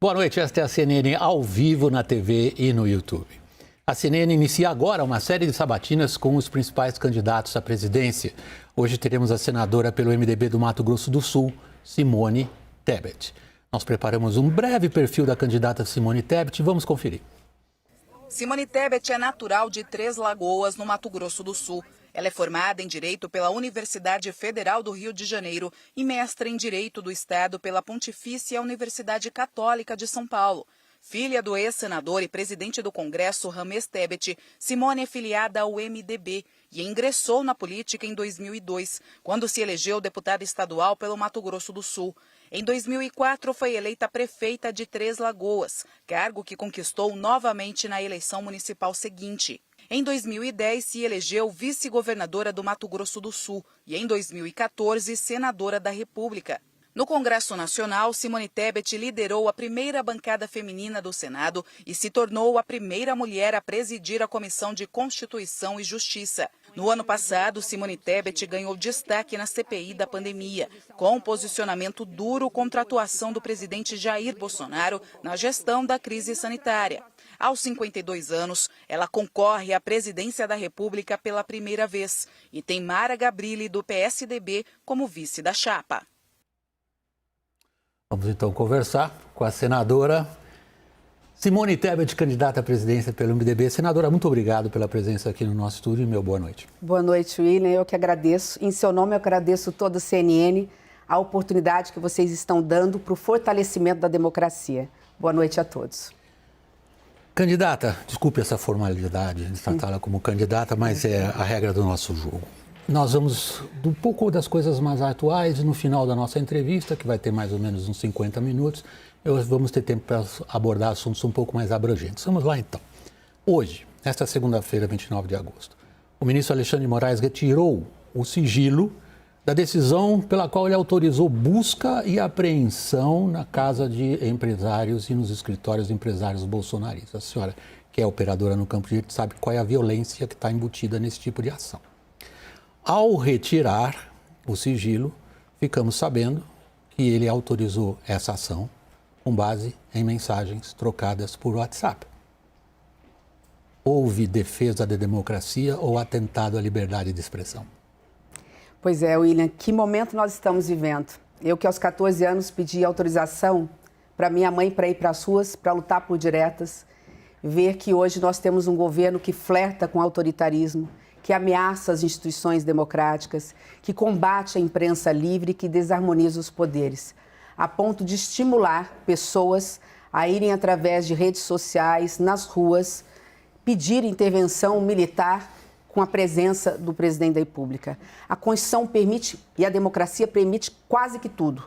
Boa noite, esta é a CNN ao vivo na TV e no YouTube. A CNN inicia agora uma série de sabatinas com os principais candidatos à presidência. Hoje teremos a senadora pelo MDB do Mato Grosso do Sul, Simone Tebet. Nós preparamos um breve perfil da candidata Simone Tebet e vamos conferir. Simone Tebet é natural de Três Lagoas, no Mato Grosso do Sul. Ela é formada em Direito pela Universidade Federal do Rio de Janeiro e mestra em Direito do Estado pela Pontifícia Universidade Católica de São Paulo. Filha do ex-senador e presidente do Congresso, Ramés Tebet, Simone é filiada ao MDB e ingressou na política em 2002, quando se elegeu deputada estadual pelo Mato Grosso do Sul. Em 2004, foi eleita prefeita de Três Lagoas, cargo que conquistou novamente na eleição municipal seguinte. Em 2010, se elegeu vice-governadora do Mato Grosso do Sul e, em 2014, senadora da República. No Congresso Nacional, Simone Tebet liderou a primeira bancada feminina do Senado e se tornou a primeira mulher a presidir a Comissão de Constituição e Justiça. No ano passado, Simone Tebet ganhou destaque na CPI da pandemia, com um posicionamento duro contra a atuação do presidente Jair Bolsonaro na gestão da crise sanitária. Aos 52 anos, ela concorre à presidência da República pela primeira vez e tem Mara Gabrilli, do PSDB, como vice da chapa. Vamos então conversar com a senadora Simone Tebet, candidata à presidência pelo MDB. Senadora, muito obrigado pela presença aqui no nosso estúdio. Meu boa noite. Boa noite, William. Eu que agradeço. Em seu nome, eu agradeço toda a CNN, a oportunidade que vocês estão dando para o fortalecimento da democracia. Boa noite a todos. Candidata, desculpe essa formalidade de tratá-la como candidata, mas é a regra do nosso jogo. Nós vamos um pouco das coisas mais atuais no final da nossa entrevista, que vai ter mais ou menos uns 50 minutos. Vamos ter tempo para abordar assuntos um pouco mais abrangentes. Vamos lá então. Hoje, esta segunda-feira, 29 de agosto, o ministro Alexandre de Moraes retirou o sigilo da decisão pela qual ele autorizou busca e apreensão na casa de empresários e nos escritórios de empresários bolsonaristas. A senhora, que é operadora no campo de direito, sabe qual é a violência que está embutida nesse tipo de ação. Ao retirar o sigilo, ficamos sabendo que ele autorizou essa ação com base em mensagens trocadas por WhatsApp. Houve defesa da democracia ou atentado à liberdade de expressão? Pois é, William, que momento nós estamos vivendo. Eu que aos 14 anos pedi autorização para minha mãe para ir para as ruas, para lutar por diretas, ver que hoje nós temos um governo que flerta com autoritarismo, que ameaça as instituições democráticas, que combate a imprensa livre, que desarmoniza os poderes, a ponto de estimular pessoas a irem através de redes sociais, nas ruas, pedir intervenção militar com a presença do presidente da República. A Constituição permite, e a democracia permite quase que tudo,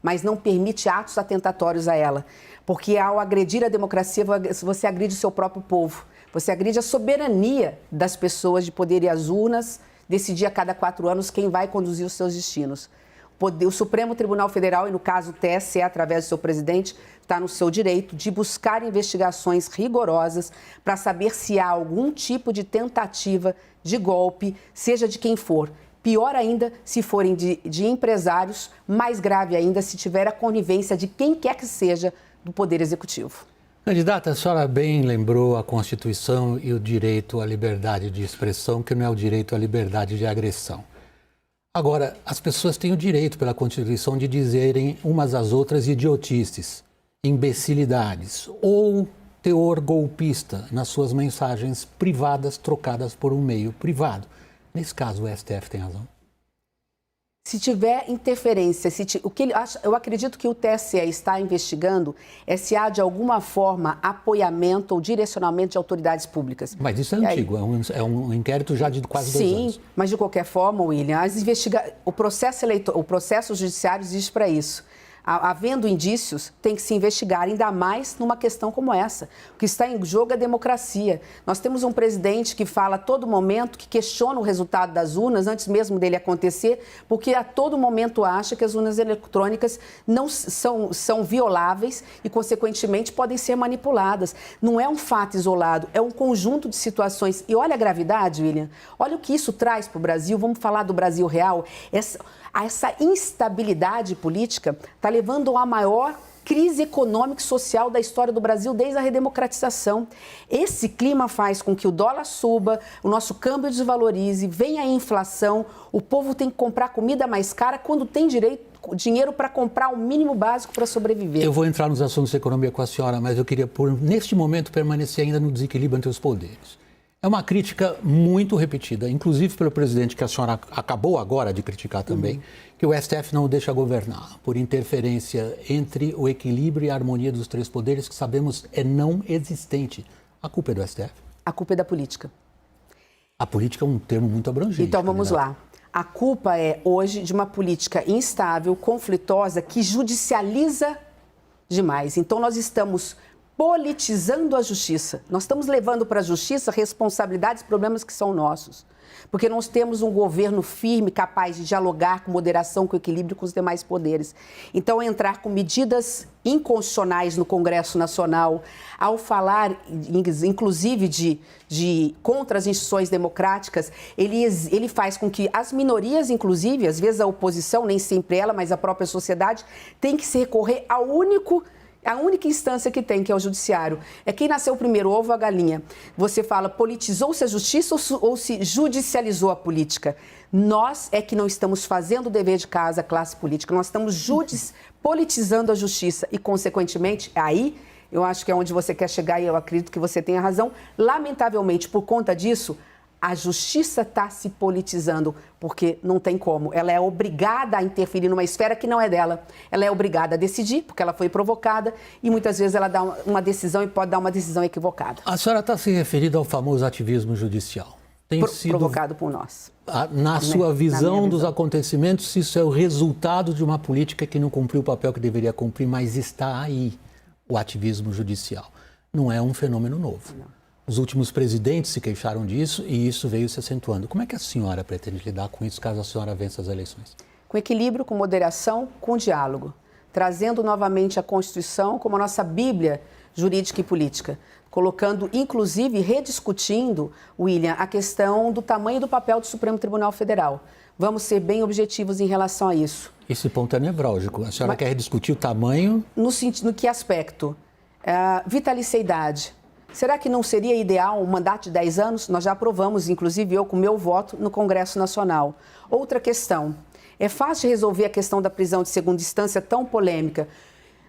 mas não permite atos atentatórios a ela, porque ao agredir a democracia, você agride o seu próprio povo. Você agride a soberania das pessoas de poder ir às urnas, decidir a cada 4 anos quem vai conduzir os seus destinos. O Supremo Tribunal Federal, e no caso o TSE, através do seu presidente, está no seu direito de buscar investigações rigorosas para saber se há algum tipo de tentativa de golpe, seja de quem for. Pior ainda, se forem de empresários, mais grave ainda, se tiver a conivência de quem quer que seja do Poder Executivo. Candidata, a senhora bem lembrou a Constituição e o direito à liberdade de expressão, que não é o direito à liberdade de agressão. Agora, as pessoas têm o direito pela Constituição de dizerem umas às outras idiotices, imbecilidades ou teor golpista nas suas mensagens privadas trocadas por um meio privado. Nesse caso, o STF tem razão? Se tiver interferência, eu acredito que o TSE está investigando se há de alguma forma apoiamento ou direcionamento de autoridades públicas. Mas isso é antigo, é um inquérito já de quase 2 anos. Sim, mas de qualquer forma, William, o processo judiciário existe para isso. Havendo indícios, tem que se investigar, ainda mais numa questão como essa. O que está em jogo é a democracia. Nós temos um presidente que fala a todo momento, que questiona o resultado das urnas, antes mesmo dele acontecer, porque a todo momento acha que as urnas eletrônicas não são violáveis e, consequentemente, podem ser manipuladas. Não é um fato isolado, é um conjunto de situações. E olha a gravidade, William, olha o que isso traz para o Brasil. Vamos falar do Brasil real. Essa instabilidade política está levando à maior crise econômica e social da história do Brasil desde a redemocratização. Esse clima faz com que o dólar suba, o nosso câmbio desvalorize, venha a inflação, o povo tem que comprar comida mais cara quando tem dinheiro para comprar o mínimo básico para sobreviver. Eu vou entrar nos assuntos de economia com a senhora, mas eu queria, neste momento, permanecer ainda no desequilíbrio entre os poderes. É uma crítica muito repetida, inclusive pelo presidente, que a senhora acabou agora de criticar também, que o STF não o deixa governar por interferência entre o equilíbrio e a harmonia dos três poderes, que sabemos é não existente. A culpa é do STF? A culpa é da política. A política é um termo muito abrangente. Então vamos lá. A culpa é, hoje, de uma política instável, conflitosa, que judicializa demais. Então nós estamos politizando a justiça. Nós estamos levando para a justiça responsabilidades e problemas que são nossos. Porque nós temos um governo firme, capaz de dialogar com moderação, com equilíbrio com os demais poderes. Então, entrar com medidas inconstitucionais no Congresso Nacional, ao falar, inclusive, contra as instituições democráticas, ele faz com que as minorias, inclusive, às vezes a oposição, nem sempre ela, mas a própria sociedade, tem que se recorrer a única instância que tem, que é o judiciário. É quem nasceu primeiro, o ovo ou a galinha. Você fala, politizou-se a justiça ou se judicializou a política? Nós é que não estamos fazendo o dever de casa, a classe política. Nós estamos politizando a justiça e, consequentemente, aí eu acho que é onde você quer chegar e eu acredito que você tenha razão. Lamentavelmente, por conta disso, a justiça está se politizando, porque não tem como. Ela é obrigada a interferir numa esfera que não é dela. Ela é obrigada a decidir, porque ela foi provocada, e muitas vezes ela dá uma decisão e pode dar uma decisão equivocada. A senhora está se referindo ao famoso ativismo judicial. Tem sido provocado por nós. Na sua visão dos acontecimentos, isso é o resultado de uma política que não cumpriu o papel que deveria cumprir, mas está aí, o ativismo judicial. Não é um fenômeno novo. Não. Os últimos presidentes se queixaram disso e isso veio se acentuando. Como é que a senhora pretende lidar com isso caso a senhora vença as eleições? Com equilíbrio, com moderação, com diálogo. Trazendo novamente a Constituição como a nossa Bíblia jurídica e política. Colocando, inclusive, rediscutindo, William, a questão do tamanho e do papel do Supremo Tribunal Federal. Vamos ser bem objetivos em relação a isso. Esse ponto é nevrálgico. A senhora quer rediscutir o tamanho? No que aspecto? Vitaliciedade. Será que não seria ideal um mandato de 10 anos? Nós já aprovamos, inclusive eu com meu voto, no Congresso Nacional. Outra questão. É fácil resolver a questão da prisão de segunda instância tão polêmica.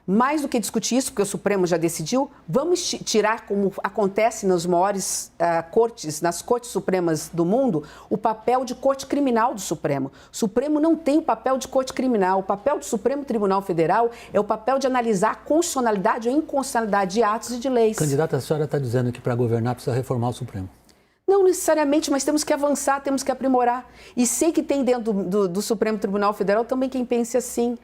Mais do que discutir isso, porque o Supremo já decidiu, vamos tirar, como acontece nas maiores cortes, nas cortes supremas do mundo, o papel de corte criminal do Supremo. O Supremo não tem o papel de corte criminal. O papel do Supremo Tribunal Federal é o papel de analisar a constitucionalidade ou inconstitucionalidade de atos e de leis. Candidata, a senhora está dizendo que para governar precisa reformar o Supremo. Não necessariamente, mas temos que avançar, temos que aprimorar. E sei que tem dentro do Supremo Tribunal Federal também quem pense assim.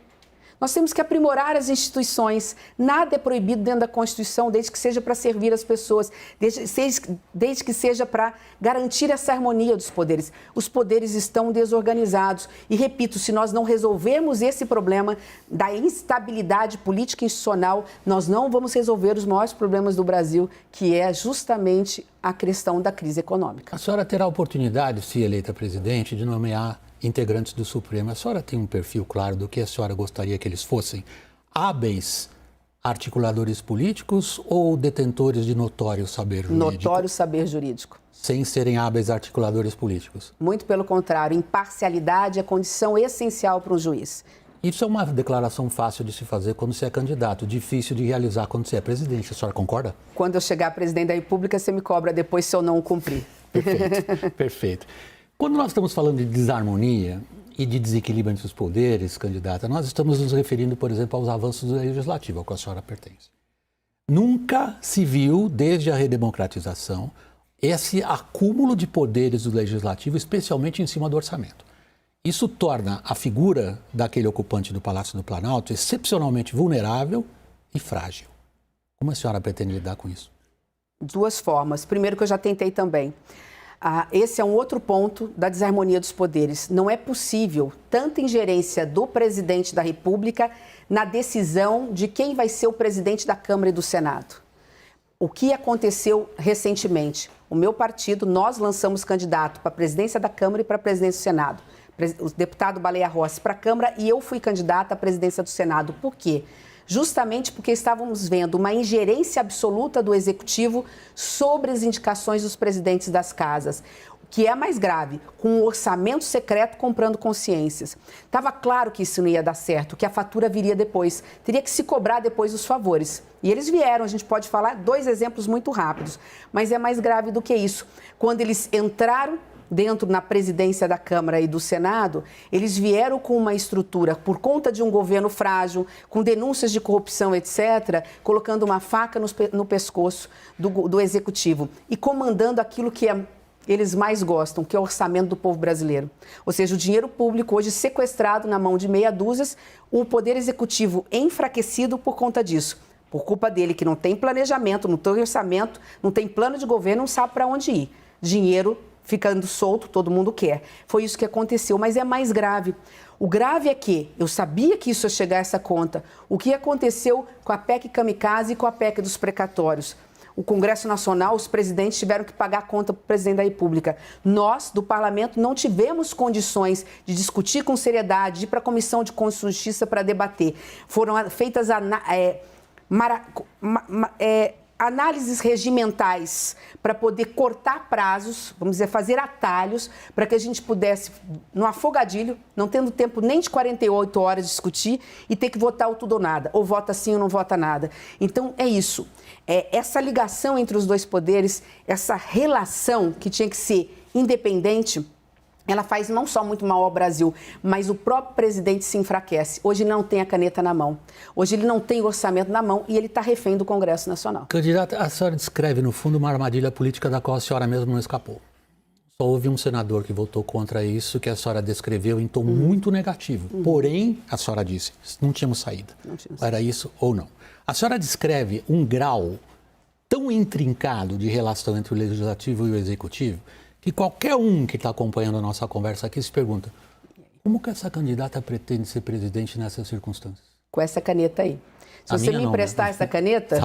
Nós temos que aprimorar as instituições. Nada é proibido dentro da Constituição, desde que seja para servir as pessoas, desde que seja para garantir essa harmonia dos poderes. Os poderes estão desorganizados. E, repito, se nós não resolvermos esse problema da instabilidade política e institucional, nós não vamos resolver os maiores problemas do Brasil, que é justamente a questão da crise econômica. A senhora terá a oportunidade, se eleita presidente, de nomear integrantes do Supremo. A senhora tem um perfil claro do que a senhora gostaria que eles fossem? Hábeis articuladores políticos ou detentores de notório saber jurídico? Notório saber jurídico. Sem serem hábeis articuladores políticos? Muito pelo contrário, imparcialidade é condição essencial para um juiz. Isso é uma declaração fácil de se fazer quando você é candidato, difícil de realizar quando você é presidente. A senhora concorda? Quando eu chegar a presidente da República, você me cobra depois se eu não cumprir. Perfeito, perfeito. Quando nós estamos falando de desarmonia e de desequilíbrio entre os poderes, candidata, nós estamos nos referindo, por exemplo, aos avanços do Legislativo, ao qual a senhora pertence. Nunca se viu, desde a redemocratização, esse acúmulo de poderes do Legislativo, especialmente em cima do orçamento. Isso torna a figura daquele ocupante do Palácio do Planalto excepcionalmente vulnerável e frágil. Como a senhora pretende lidar com isso? Duas formas. Primeiro, que eu já tentei também. Esse é um outro ponto da desarmonia dos poderes. Não é possível tanta ingerência do presidente da República na decisão de quem vai ser o presidente da Câmara e do Senado. O que aconteceu recentemente? O meu partido, nós lançamos candidato para a presidência da Câmara e para a presidência do Senado. O deputado Baleia Rossi para a Câmara e eu fui candidata à presidência do Senado. Por quê? justamente porque estávamos vendo uma ingerência absoluta do Executivo sobre as indicações dos presidentes das casas. O que é mais grave, com um orçamento secreto comprando consciências. Estava claro que isso não ia dar certo, que a fatura viria depois. Teria que se cobrar depois os favores. E eles vieram, a gente pode falar 2 exemplos muito rápidos. Mas é mais grave do que isso. Quando eles entraram dentro na presidência da Câmara e do Senado, eles vieram com uma estrutura, por conta de um governo frágil, com denúncias de corrupção, etc., colocando uma faca no pescoço do Executivo e comandando aquilo que eles mais gostam, que é o orçamento do povo brasileiro. Ou seja, o dinheiro público hoje sequestrado na mão de meia dúzias, o poder executivo enfraquecido por conta disso. Por culpa dele, que não tem planejamento, não tem orçamento, não tem plano de governo, não sabe para onde ir. Dinheiro ficando solto, todo mundo quer. Foi isso que aconteceu, mas é mais grave. O grave é que eu sabia que isso ia chegar a essa conta. O que aconteceu com a PEC Kamikaze e com a PEC dos precatórios? O Congresso Nacional, os presidentes tiveram que pagar a conta para o presidente da República. Nós, do Parlamento, não tivemos condições de discutir com seriedade, de ir para a Comissão de Constituição e Justiça para debater. Foram feitas análises regimentais para poder cortar prazos, vamos dizer, fazer atalhos, para que a gente pudesse, no afogadilho, não tendo tempo nem de 48 horas, discutir e ter que votar o tudo ou nada, ou vota sim ou não vota nada. Então, é isso. Essa ligação entre os 2 poderes, essa relação que tinha que ser independente, ela faz não só muito mal ao Brasil, mas o próprio presidente se enfraquece. Hoje ele não tem a caneta na mão. Hoje ele não tem o orçamento na mão e ele está refém do Congresso Nacional. Candidata, a senhora descreve, no fundo, uma armadilha política da qual a senhora mesmo não escapou. Só houve um senador que votou contra isso, que a senhora descreveu em tom muito negativo. Porém, a senhora disse, não tínhamos saída. Era isso ou não. A senhora descreve um grau tão intrincado de relação entre o Legislativo e o Executivo que qualquer um que está acompanhando a nossa conversa aqui se pergunta: como que essa candidata pretende ser presidente nessas circunstâncias? Com essa caneta aí. Se você me emprestar essa caneta...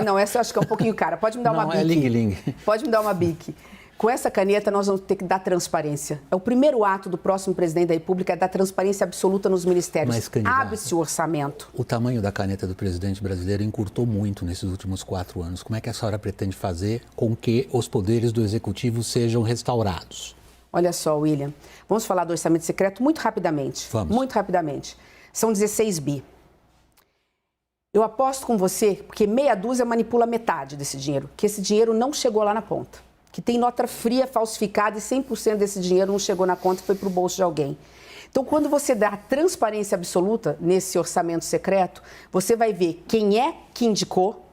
não, essa eu acho que é um pouquinho cara. Pode me dar uma bique. É ling-ling. Pode me dar uma bique. Com essa caneta, nós vamos ter que dar transparência. É o primeiro ato do próximo presidente da República, é dar transparência absoluta nos ministérios. Mas, candidata, abre-se o orçamento. O tamanho da caneta do presidente brasileiro encurtou muito nesses últimos 4 anos. Como é que a senhora pretende fazer com que os poderes do Executivo sejam restaurados? Olha só, William, vamos falar do orçamento secreto muito rapidamente. Vamos. Muito rapidamente. São 16 bi. Eu aposto com você, porque meia dúzia manipula metade desse dinheiro, que esse dinheiro não chegou lá na ponta. Que tem nota fria falsificada e 100% desse dinheiro não chegou na conta e foi para o bolso de alguém. Então, quando você dá transparência absoluta nesse orçamento secreto, você vai ver quem é que indicou,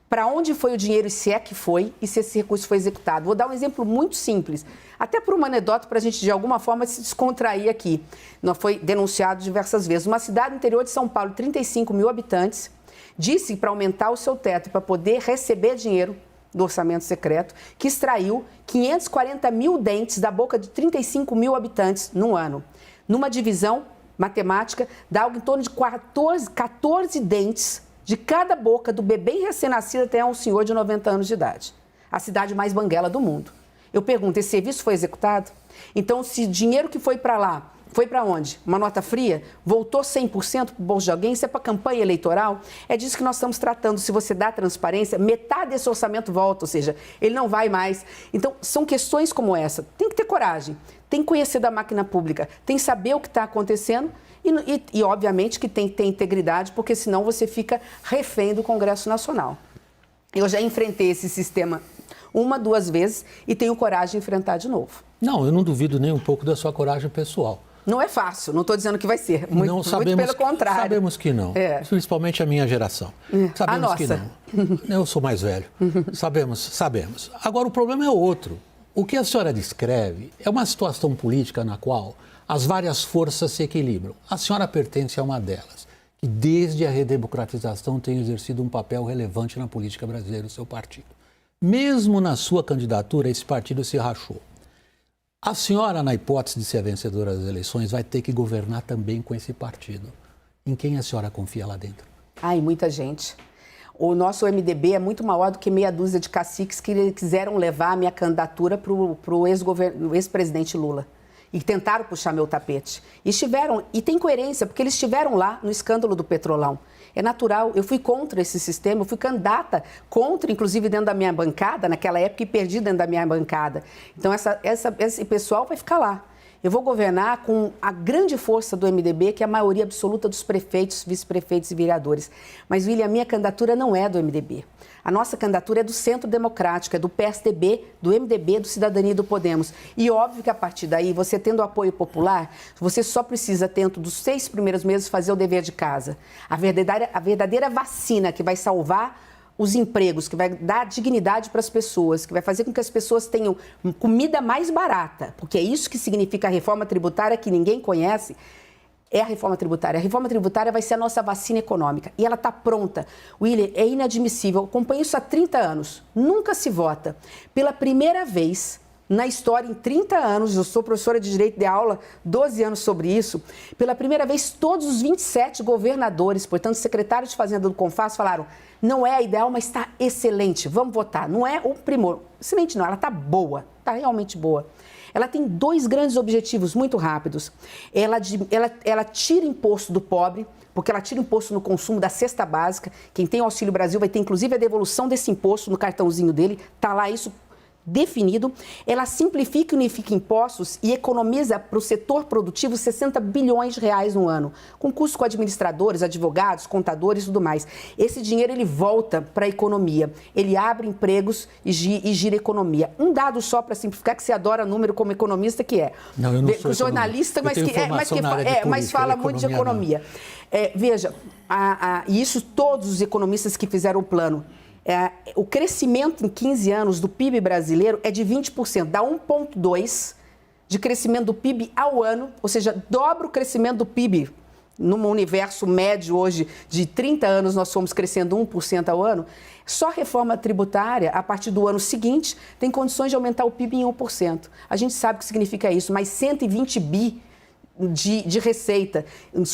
para onde foi o dinheiro e se é que foi, e se esse recurso foi executado. Vou dar um exemplo muito simples, até por uma anedota para a gente, de alguma forma, se descontrair aqui. Não foi denunciado diversas vezes. Uma cidade no interior de São Paulo, 35 mil habitantes, disse para aumentar o seu teto, para poder receber dinheiro do orçamento secreto, que extraiu 540 mil dentes da boca de 35 mil habitantes num ano. Numa divisão matemática, dá algo em torno de 14 dentes de cada boca, do bebê recém-nascido até um senhor de 90 anos de idade. A cidade mais banguela do mundo. Eu pergunto, esse serviço foi executado? Então, se o dinheiro que foi para lá, foi para onde? Uma nota fria? Voltou 100% para o bolso de alguém? Isso é para campanha eleitoral? É disso que nós estamos tratando. Se você dá transparência, metade desse orçamento volta, ou seja, ele não vai mais. Então, são questões como essa. Tem que ter coragem, tem que conhecer da máquina pública, tem que saber o que está acontecendo e, obviamente, que tem que ter integridade, porque senão você fica refém do Congresso Nacional. Eu já enfrentei esse sistema 1, 2 vezes e tenho coragem de enfrentar de novo. Não, eu não duvido nem um pouco da sua coragem pessoal. Não é fácil, não estou dizendo que vai ser, muito pelo contrário. Sabemos que não, principalmente a minha geração. Sabemos que não. Eu sou mais velho, sabemos. Agora, o problema é outro. O que a senhora descreve é uma situação política na qual as várias forças se equilibram. A senhora pertence a uma delas, que desde a redemocratização tem exercido um papel relevante na política brasileira, o seu partido. Mesmo na sua candidatura, esse partido se rachou. A senhora, na hipótese de ser a vencedora das eleições, vai ter que governar também com esse partido. Em quem a senhora confia lá dentro? Ai, muita gente. O nosso MDB é muito maior do que meia dúzia de caciques que quiseram levar a minha candidatura para o ex-presidente Lula. e tentaram puxar meu tapete. E tem coerência, porque eles estiveram lá no escândalo do Petrolão. É natural, eu fui contra esse sistema, eu fui candidata contra, inclusive dentro da minha bancada, naquela época, e perdi dentro da minha bancada. Então, esse pessoal vai ficar lá. Eu vou governar com a grande força do MDB, que é a maioria absoluta dos prefeitos, vice-prefeitos e vereadores. Mas, William, a minha candidatura não é do MDB. A nossa candidatura é do Centro Democrático, é do PSDB, do MDB, do Cidadania e do Podemos. E óbvio que a partir daí, você tendo apoio popular, você só precisa, dentro dos 6 primeiros meses, fazer o dever de casa. A verdadeira vacina que vai salvar os empregos, que vai dar dignidade para as pessoas, que vai fazer com que as pessoas tenham comida mais barata, porque é isso que significa a reforma tributária que ninguém conhece, é a reforma tributária. A reforma tributária vai ser a nossa vacina econômica e ela está pronta. William, é inadmissível, eu acompanho isso há 30 anos, nunca se vota. Pela primeira vez na história, em 30 anos, eu sou professora de Direito de aula, 12 anos sobre isso, pela primeira vez todos os 27 governadores, portanto, secretários de Fazenda do CONFAS falaram, não é a ideal, mas está excelente, vamos votar. Não é o primor, excelente não, ela está boa, está realmente boa. Ela tem 2 grandes objetivos muito rápidos. Ela tira imposto do pobre, porque ela tira imposto no consumo da cesta básica. Quem tem o Auxílio Brasil vai ter, inclusive, a devolução desse imposto no cartãozinho dele. Está lá isso definido. Ela simplifica e unifica impostos e economiza para o setor produtivo 60 bilhões de reais no ano, com custos com administradores, advogados, contadores e tudo mais. Esse dinheiro ele volta para a economia, ele abre empregos e gira a economia. Um dado só para simplificar, que você adora número como economista, que é... Não, eu não sou jornalista, mas fala muito de economia. Veja, e isso todos os economistas que fizeram o plano, o crescimento em 15 anos do PIB brasileiro é de 20%, dá 1,2% de crescimento do PIB ao ano, ou seja, dobra o crescimento do PIB. Num universo médio hoje de 30 anos, nós fomos crescendo 1% ao ano. Só a reforma tributária, a partir do ano seguinte, tem condições de aumentar o PIB em 1%. A gente sabe o que significa isso, mas 120 bi de receita,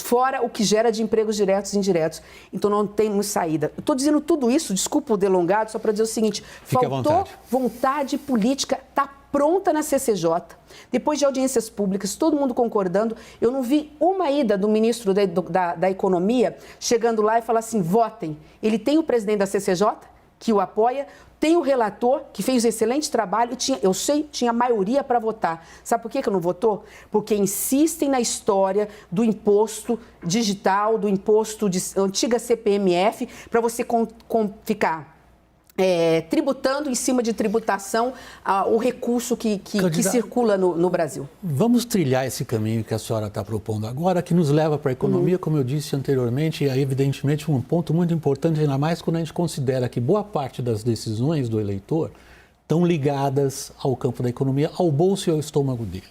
fora o que gera de empregos diretos e indiretos. Então, não temos saída. Eu estou dizendo tudo isso, desculpa o delongado, só para dizer o seguinte, faltou vontade política, está pronta na CCJ, depois de audiências públicas, todo mundo concordando, eu não vi uma ida do ministro da Economia chegando lá e falar assim, votem. Ele tem o presidente da CCJ, que o apoia, tem o relator, que fez um excelente trabalho, e tinha maioria para votar. Sabe por que não votou? Porque insistem na história do imposto digital, do imposto de antiga CPMF, para você ficar tributando em cima de tributação o recurso que circula no Brasil. Vamos trilhar esse caminho que a senhora está propondo agora, que nos leva para a economia, como eu disse anteriormente, é evidentemente um ponto muito importante, ainda mais quando a gente considera que boa parte das decisões do eleitor estão ligadas ao campo da economia, ao bolso e ao estômago dele.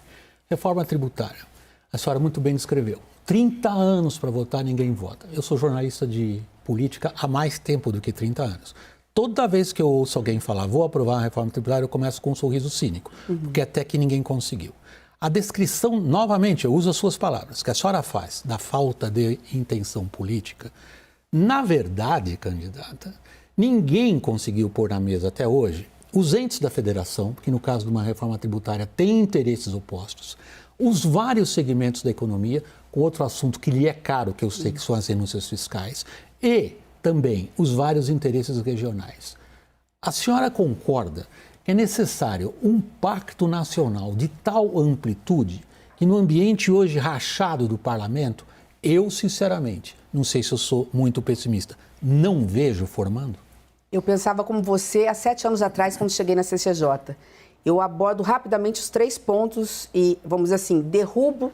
Reforma tributária, a senhora muito bem descreveu. 30 anos para votar, ninguém vota. Eu sou jornalista de política há mais tempo do que 30 anos. Toda vez que eu ouço alguém falar, vou aprovar uma reforma tributária, eu começo com um sorriso cínico, porque até que ninguém conseguiu. A descrição, novamente, eu uso as suas palavras, que a senhora faz da falta de intenção política, na verdade, candidata, ninguém conseguiu pôr na mesa até hoje os entes da federação, que no caso de uma reforma tributária têm interesses opostos, os vários segmentos da economia, com outro assunto que lhe é caro, que eu sei que são as renúncias fiscais, e também os vários interesses regionais. A senhora concorda que é necessário um pacto nacional de tal amplitude que no ambiente hoje rachado do parlamento, eu, sinceramente, não sei se eu sou muito pessimista, não vejo formando? Eu pensava como você há 7 anos atrás, quando cheguei na CCJ. Eu abordo rapidamente os 3 pontos e, vamos dizer assim, derrubo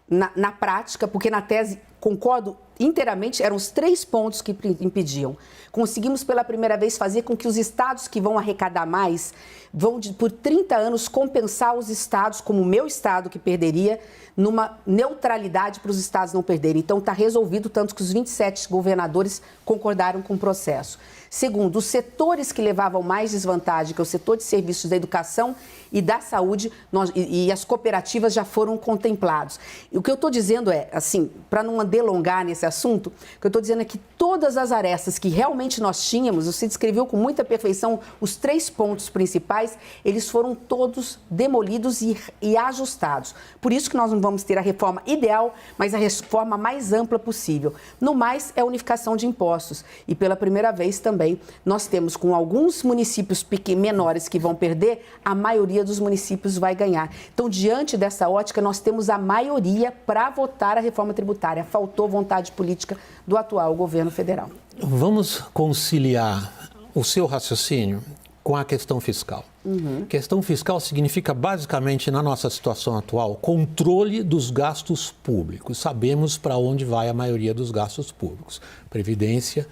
na prática, porque na tese, concordo inteiramente, eram os 3 pontos que impediam. Conseguimos pela primeira vez fazer com que os estados que vão arrecadar mais vão, por 30 anos, compensar os estados, como o meu estado que perderia, numa neutralidade para os estados não perderem. Então está resolvido, tanto que os 27 governadores concordaram com o processo. Segundo, os setores que levavam mais desvantagem, que é o setor de serviços da educação e da saúde, e as cooperativas já foram contemplados. E o que eu estou dizendo é, assim, para não delongar nesse assunto, o que eu estou dizendo é que todas as arestas que realmente nós tínhamos, você descreveu com muita perfeição os 3 pontos principais, eles foram todos demolidos e ajustados. Por isso que nós não vamos ter a reforma ideal, mas a reforma mais ampla possível. No mais, é a unificação de impostos. E pela primeira vez também, nós temos com alguns municípios menores que vão perder, a maioria dos municípios vai ganhar. Então, diante dessa ótica, nós temos a maioria para votar a reforma tributária. Faltou vontade política do atual governo federal. Vamos conciliar o seu raciocínio com a questão fiscal. Questão fiscal significa, basicamente, na nossa situação atual, controle dos gastos públicos. Sabemos para onde vai a maioria dos gastos públicos. Previdência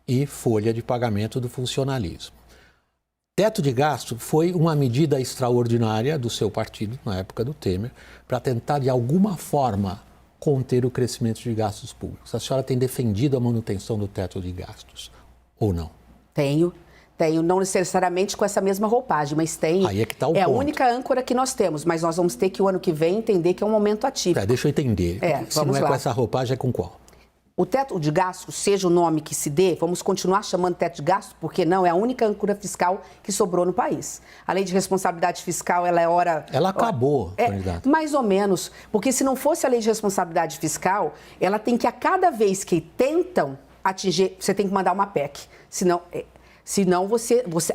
e folha de pagamento do funcionalismo. Teto de gasto foi uma medida extraordinária do seu partido, na época do Temer, para tentar, de alguma forma, conter o crescimento de gastos públicos. A senhora tem defendido a manutenção do teto de gastos, ou não? Tenho, não necessariamente com essa mesma roupagem, mas tenho. Aí é que está o ponto. É a única âncora que nós temos, mas nós vamos ter que o ano que vem entender que é um momento atípico. Deixa eu entender. Se não é com essa roupagem, é com qual? O teto de gastos, seja o nome que se dê, vamos continuar chamando teto de gastos, porque não é a única âncora fiscal que sobrou no país. A lei de responsabilidade fiscal, ela acabou, candidato. Mais ou menos, porque se não fosse a lei de responsabilidade fiscal, ela tem que, a cada vez que tentam atingir, você tem que mandar uma PEC, senão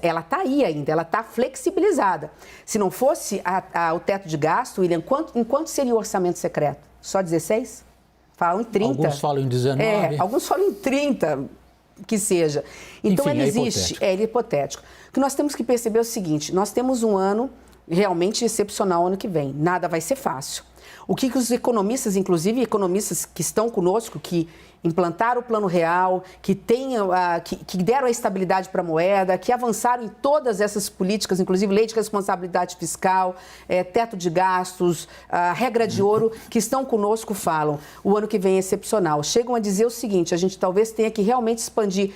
ela está aí ainda, ela está flexibilizada. Se não fosse o teto de gasto, William, enquanto seria o orçamento secreto? Só 16? Falam em 30. Alguns falam em 19. Alguns falam em 30, que seja. Então, enfim, ele existe, ele é hipotético. O que nós temos que perceber é o seguinte, nós temos um ano realmente excepcional ano que vem. Nada vai ser fácil. O que os economistas, inclusive economistas que estão conosco, que implantaram o Plano Real, que deram a estabilidade para a moeda, que avançaram em todas essas políticas, inclusive lei de responsabilidade fiscal, teto de gastos, regra de ouro, que estão conosco falam, o ano que vem é excepcional. Chegam a dizer o seguinte, a gente talvez tenha que realmente expandir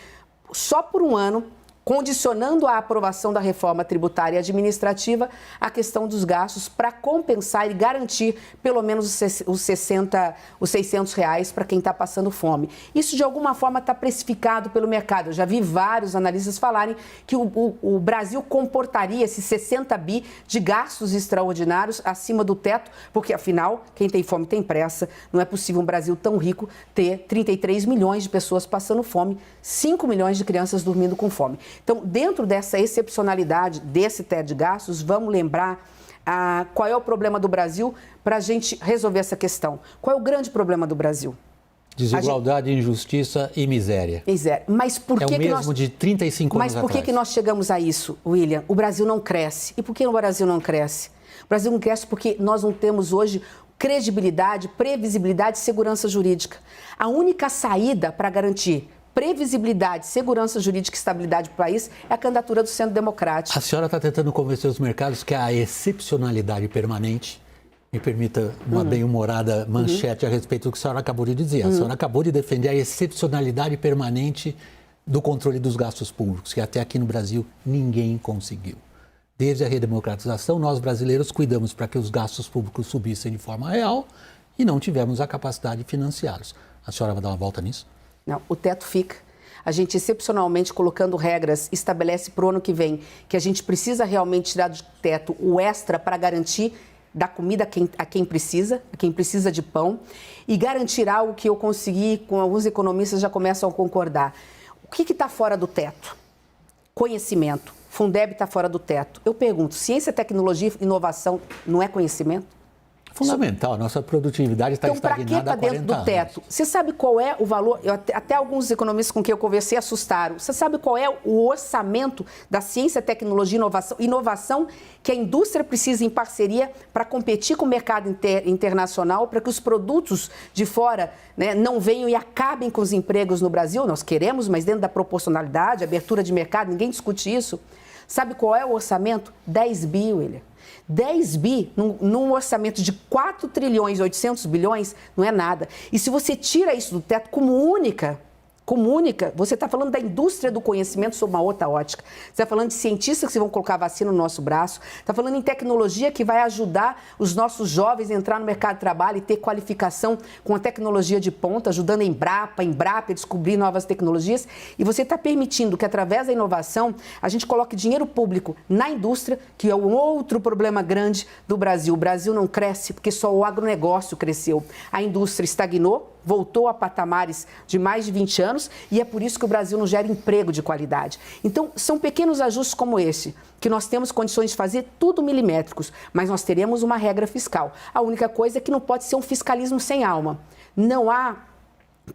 só por um ano, condicionando a aprovação da reforma tributária e administrativa a questão dos gastos para compensar e garantir pelo menos os 600 reais para quem está passando fome. Isso, de alguma forma, está precificado pelo mercado. Eu já vi vários analistas falarem que o Brasil comportaria esses 60 bi de gastos extraordinários acima do teto, porque, afinal, quem tem fome tem pressa. Não é possível um Brasil tão rico ter 33 milhões de pessoas passando fome, 5 milhões de crianças dormindo com fome. Então, dentro dessa excepcionalidade desse teto de gastos, vamos lembrar qual é o problema do Brasil para a gente resolver essa questão. Qual é o grande problema do Brasil? Desigualdade, injustiça e miséria. Miséria. Mas por que o mesmo de 35 anos atrás. Mas por que nós chegamos a isso, William? O Brasil não cresce. E por que o Brasil não cresce? O Brasil não cresce porque nós não temos hoje credibilidade, previsibilidade e segurança jurídica. A única saída para garantir previsibilidade, segurança jurídica e estabilidade do país é a candidatura do Centro Democrático. A senhora está tentando convencer os mercados que a excepcionalidade permanente, me permita uma bem-humorada manchete a respeito do que a senhora acabou de dizer. A senhora acabou de defender a excepcionalidade permanente do controle dos gastos públicos, que até aqui no Brasil ninguém conseguiu. Desde a redemocratização, nós brasileiros cuidamos para que os gastos públicos subissem de forma real e não tivemos a capacidade de financiá-los. A senhora vai dar uma volta nisso? Não, o teto fica. A gente, excepcionalmente, colocando regras, estabelece para o ano que vem que a gente precisa realmente tirar do teto o extra para garantir dar comida a quem precisa de pão, e garantir algo que eu consegui, com alguns economistas já começam a concordar. O que está fora do teto? Conhecimento. Fundeb está fora do teto. Eu pergunto, ciência, tecnologia e inovação não é conhecimento? Fundamental, nossa produtividade está estagnada há 40 anos. Então, para que está dentro do teto? Você sabe qual é o valor? Até alguns economistas com quem eu conversei assustaram. Você sabe qual é o orçamento da ciência, tecnologia e inovação que a indústria precisa em parceria para competir com o mercado internacional, para que os produtos de fora, né, não venham e acabem com os empregos no Brasil? Nós queremos, mas dentro da proporcionalidade, abertura de mercado, ninguém discute isso. Sabe qual é o orçamento? 10 bi, William. 10 bi num orçamento de 4 trilhões e 800 bilhões não é nada. E se você tira isso do teto como única comunica, você está falando da indústria do conhecimento sob uma outra ótica. Você está falando de cientistas que vão colocar vacina no nosso braço, está falando em tecnologia que vai ajudar os nossos jovens a entrar no mercado de trabalho e ter qualificação com a tecnologia de ponta, ajudando a Embrapa a descobrir novas tecnologias. E você está permitindo que, através da inovação, a gente coloque dinheiro público na indústria, que é um outro problema grande do Brasil. O Brasil não cresce porque só o agronegócio cresceu. A indústria estagnou, voltou a patamares de mais de 20 anos e é por isso que o Brasil não gera emprego de qualidade. Então, são pequenos ajustes como esse, que nós temos condições de fazer tudo milimétricos, mas nós teremos uma regra fiscal. A única coisa é que não pode ser um fiscalismo sem alma. Não há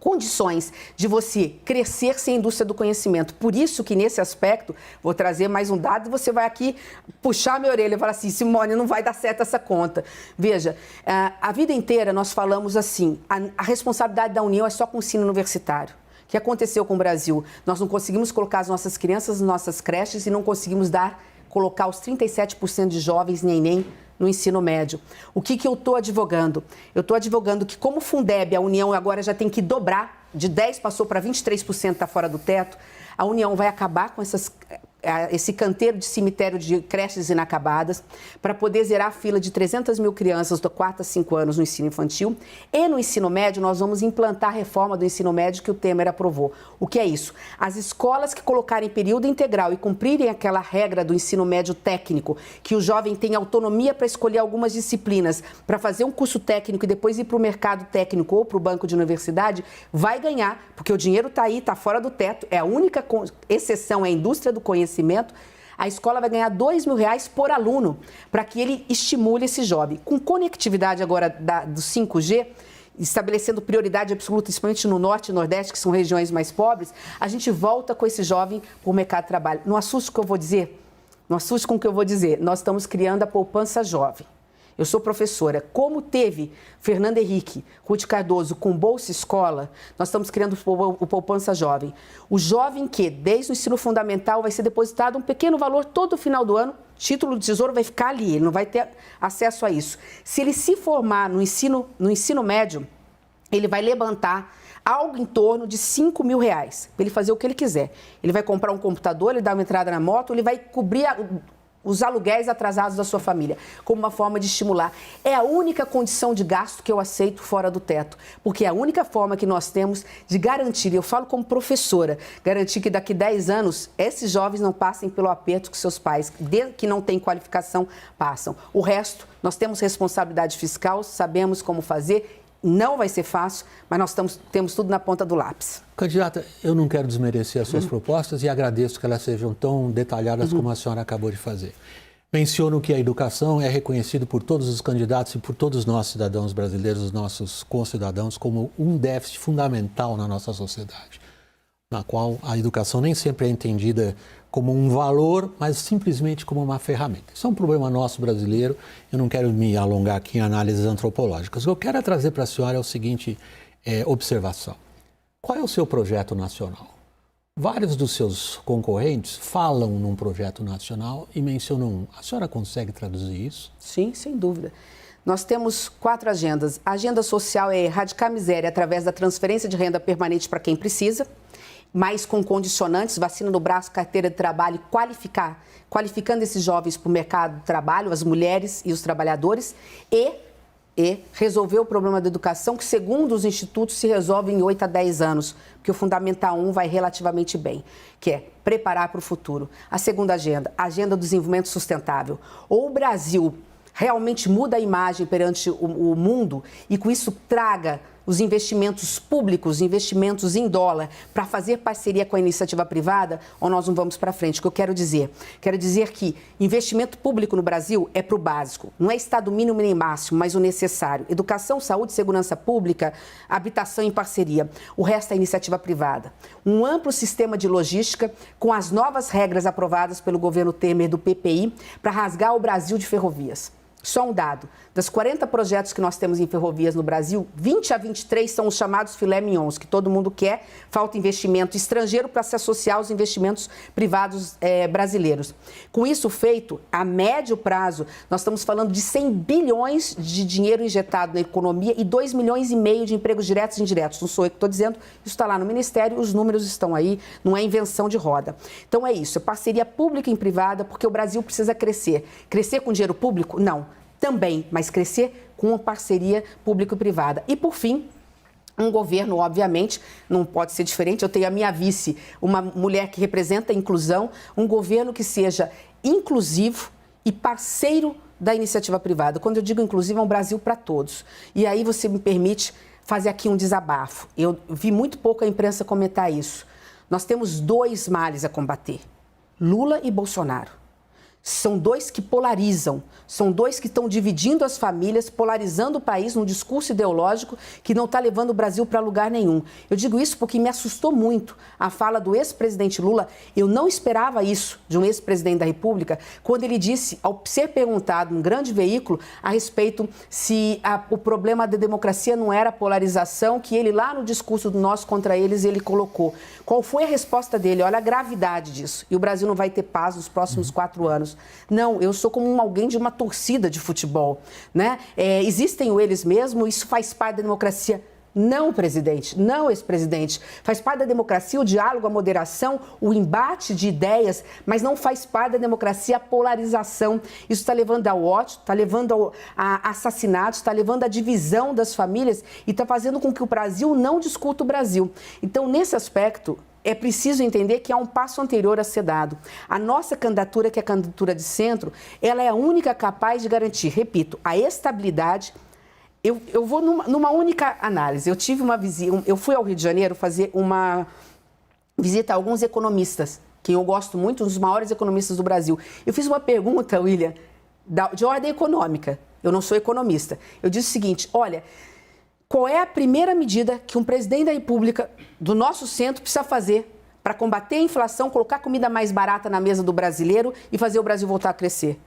condições de você crescer sem a indústria do conhecimento. Por isso que, nesse aspecto, vou trazer mais um dado e você vai aqui puxar a minha orelha e falar assim, Simone, não vai dar certo essa conta. Veja, a vida inteira nós falamos assim, a responsabilidade da União é só com o ensino universitário. O que aconteceu com o Brasil? Nós não conseguimos colocar as nossas crianças nas nossas creches e não conseguimos colocar os 37% de jovens em Enem no ensino médio. O que eu estou advogando? Eu estou advogando que, como o Fundeb, a União agora já tem que dobrar, de 10% passou para 23%, está fora do teto, a União vai acabar com esse canteiro de cemitério de creches inacabadas para poder zerar a fila de 300 mil crianças do 4 a 5 anos no ensino infantil. E no ensino médio, nós vamos implantar a reforma do ensino médio que o Temer aprovou. O que é isso? As escolas que colocarem período integral e cumprirem aquela regra do ensino médio técnico, que o jovem tem autonomia para escolher algumas disciplinas, para fazer um curso técnico e depois ir para o mercado técnico ou para o banco de universidade, vai ganhar, porque o dinheiro está aí, está fora do teto, é a única exceção, é a indústria do conhecimento. A escola vai ganhar R$2.000 por aluno para que ele estimule esse jovem. Com conectividade agora do 5G, estabelecendo prioridade absoluta, principalmente no Norte e Nordeste, que são regiões mais pobres, a gente volta com esse jovem para o mercado de trabalho. Não assuste com o que eu vou dizer. Não assuste com o que eu vou dizer. Nós estamos criando a poupança jovem. Eu sou professora. Como teve Fernando Henrique, Ruth Cardoso com Bolsa Escola, nós estamos criando o Poupança Jovem. O jovem que, desde o ensino fundamental, vai ser depositado um pequeno valor todo final do ano, título do Tesouro vai ficar ali, ele não vai ter acesso a isso. Se ele se formar no ensino médio, ele vai levantar algo em torno de R$5.000 para ele fazer o que ele quiser. Ele vai comprar um computador, ele dá uma entrada na moto, ele vai cobrir os aluguéis atrasados da sua família, como uma forma de estimular. É a única condição de gasto que eu aceito fora do teto, porque é a única forma que nós temos de garantir, eu falo como professora, garantir que daqui 10 anos esses jovens não passem pelo aperto que seus pais, que não têm qualificação, passam. O resto, nós temos responsabilidade fiscal, sabemos como fazer. Não vai ser fácil, mas nós temos tudo na ponta do lápis. Candidata, eu não quero desmerecer as suas propostas e agradeço que elas sejam tão detalhadas como a senhora acabou de fazer. Menciono que a educação é reconhecida por todos os candidatos e por todos nós, cidadãos brasileiros, os nossos concidadãos, como um déficit fundamental na nossa sociedade, na qual a educação nem sempre é entendida como um valor, mas simplesmente como uma ferramenta. Isso é um problema nosso brasileiro, eu não quero me alongar aqui em análises antropológicas. O que eu quero trazer para a senhora é o seguinte observação. Qual é o seu projeto nacional? Vários dos seus concorrentes falam num projeto nacional e mencionam um. A senhora consegue traduzir isso? Sim, sem dúvida. Nós temos 4 agendas. A agenda social é erradicar a miséria através da transferência de renda permanente para quem precisa, mas com condicionantes, vacina no braço, carteira de trabalho, qualificando esses jovens para o mercado de trabalho, as mulheres e os trabalhadores, e resolver o problema da educação, que segundo os institutos se resolve em 8 a 10 anos, porque o Fundamental 1 vai relativamente bem, que é preparar para o futuro. A segunda agenda, a agenda do desenvolvimento sustentável. Ou o Brasil realmente muda a imagem perante o mundo e com isso traga os investimentos públicos, investimentos em dólar, para fazer parceria com a iniciativa privada, ou nós não vamos para frente. O que eu quero dizer? Quero dizer que investimento público no Brasil é para o básico. Não é estado mínimo nem máximo, mas o necessário. Educação, saúde, segurança pública, habitação em parceria. O resto é iniciativa privada. Um amplo sistema de logística com as novas regras aprovadas pelo governo Temer do PPI para rasgar o Brasil de ferrovias. Só um dado, das 40 projetos que nós temos em ferrovias no Brasil, 20 a 23 são os chamados filé mignons, que todo mundo quer, falta investimento estrangeiro para se associar aos investimentos privados brasileiros. Com isso feito, a médio prazo, nós estamos falando de 100 bilhões de dinheiro injetado na economia e 2,5 milhões de empregos diretos e indiretos. Não sou eu que estou dizendo, isso está lá no Ministério, os números estão aí, não é invenção de roda. Então é isso, é parceria pública e privada, porque o Brasil precisa crescer. Crescer com dinheiro público? Não. Também, mas crescer com uma parceria público e privada. E, por fim, um governo, obviamente, não pode ser diferente. Eu tenho a minha vice, uma mulher que representa a inclusão, um governo que seja inclusivo e parceiro da iniciativa privada. Quando eu digo inclusivo, é um Brasil para todos. E aí você me permite fazer aqui um desabafo. Eu vi muito pouco a imprensa comentar isso. Nós temos 2 males a combater, Lula e Bolsonaro. São 2 que polarizam, são 2 que estão dividindo as famílias, polarizando o país num discurso ideológico que não está levando o Brasil para lugar nenhum. Eu digo isso porque me assustou muito a fala do ex-presidente Lula. Eu não esperava isso de um ex-presidente da República, quando ele disse, ao ser perguntado num grande veículo, a respeito se o problema da democracia não era a polarização, que ele lá no discurso do Nós contra Eles, ele colocou. Qual foi a resposta dele? Olha a gravidade disso. E o Brasil não vai ter paz nos próximos 4 anos. Não, eu sou como alguém de uma torcida de futebol, né? Existem eles mesmo, isso faz parte da democracia. Não, presidente, não, ex-presidente. Faz parte da democracia o diálogo, a moderação, o embate de ideias, mas não faz parte da democracia a polarização. Isso está levando ao ódio, está levando a assassinatos, está levando à divisão das famílias e está fazendo com que o Brasil não discuta o Brasil. Então, nesse aspecto, é preciso entender que há um passo anterior a ser dado. A nossa candidatura, que é a candidatura de centro, ela é a única capaz de garantir, repito, a estabilidade. Eu vou numa única análise. Eu tive uma visita, eu fui ao Rio de Janeiro fazer uma visita a alguns economistas, que eu gosto muito, um dos maiores economistas do Brasil. Eu fiz uma pergunta, William, de ordem econômica. Eu não sou economista. Eu disse o seguinte, olha, qual é a primeira medida que um presidente da República do nosso centro precisa fazer para combater a inflação, colocar comida mais barata na mesa do brasileiro e fazer o Brasil voltar a crescer?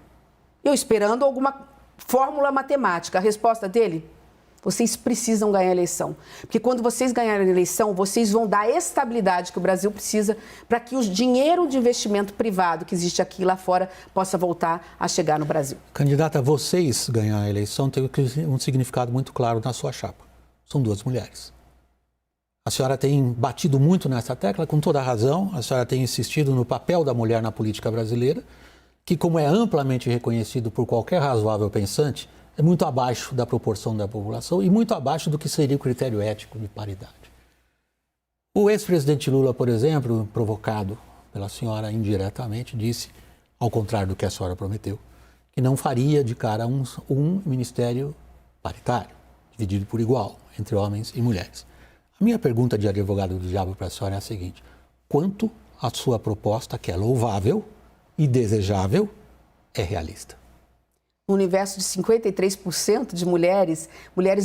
Eu esperando alguma fórmula matemática. A resposta dele? Vocês precisam ganhar a eleição. Porque quando vocês ganharem a eleição, vocês vão dar a estabilidade que o Brasil precisa para que o dinheiro de investimento privado que existe aqui e lá fora possa voltar a chegar no Brasil. Candidata, vocês ganhar a eleição tem um significado muito claro na sua chapa. São 2 mulheres. A senhora tem batido muito nessa tecla, com toda a razão. A senhora tem insistido no papel da mulher na política brasileira, que, como é amplamente reconhecido por qualquer razoável pensante, é muito abaixo da proporção da população e muito abaixo do que seria o critério ético de paridade. O ex-presidente Lula, por exemplo, provocado pela senhora indiretamente, disse, ao contrário do que a senhora prometeu, que não faria de cara um ministério paritário, dividido por igual, entre homens e mulheres. A minha pergunta de advogado do diabo para a senhora é a seguinte: quanto a sua proposta, que é louvável e desejável, é realista? No universo de 53% de mulheres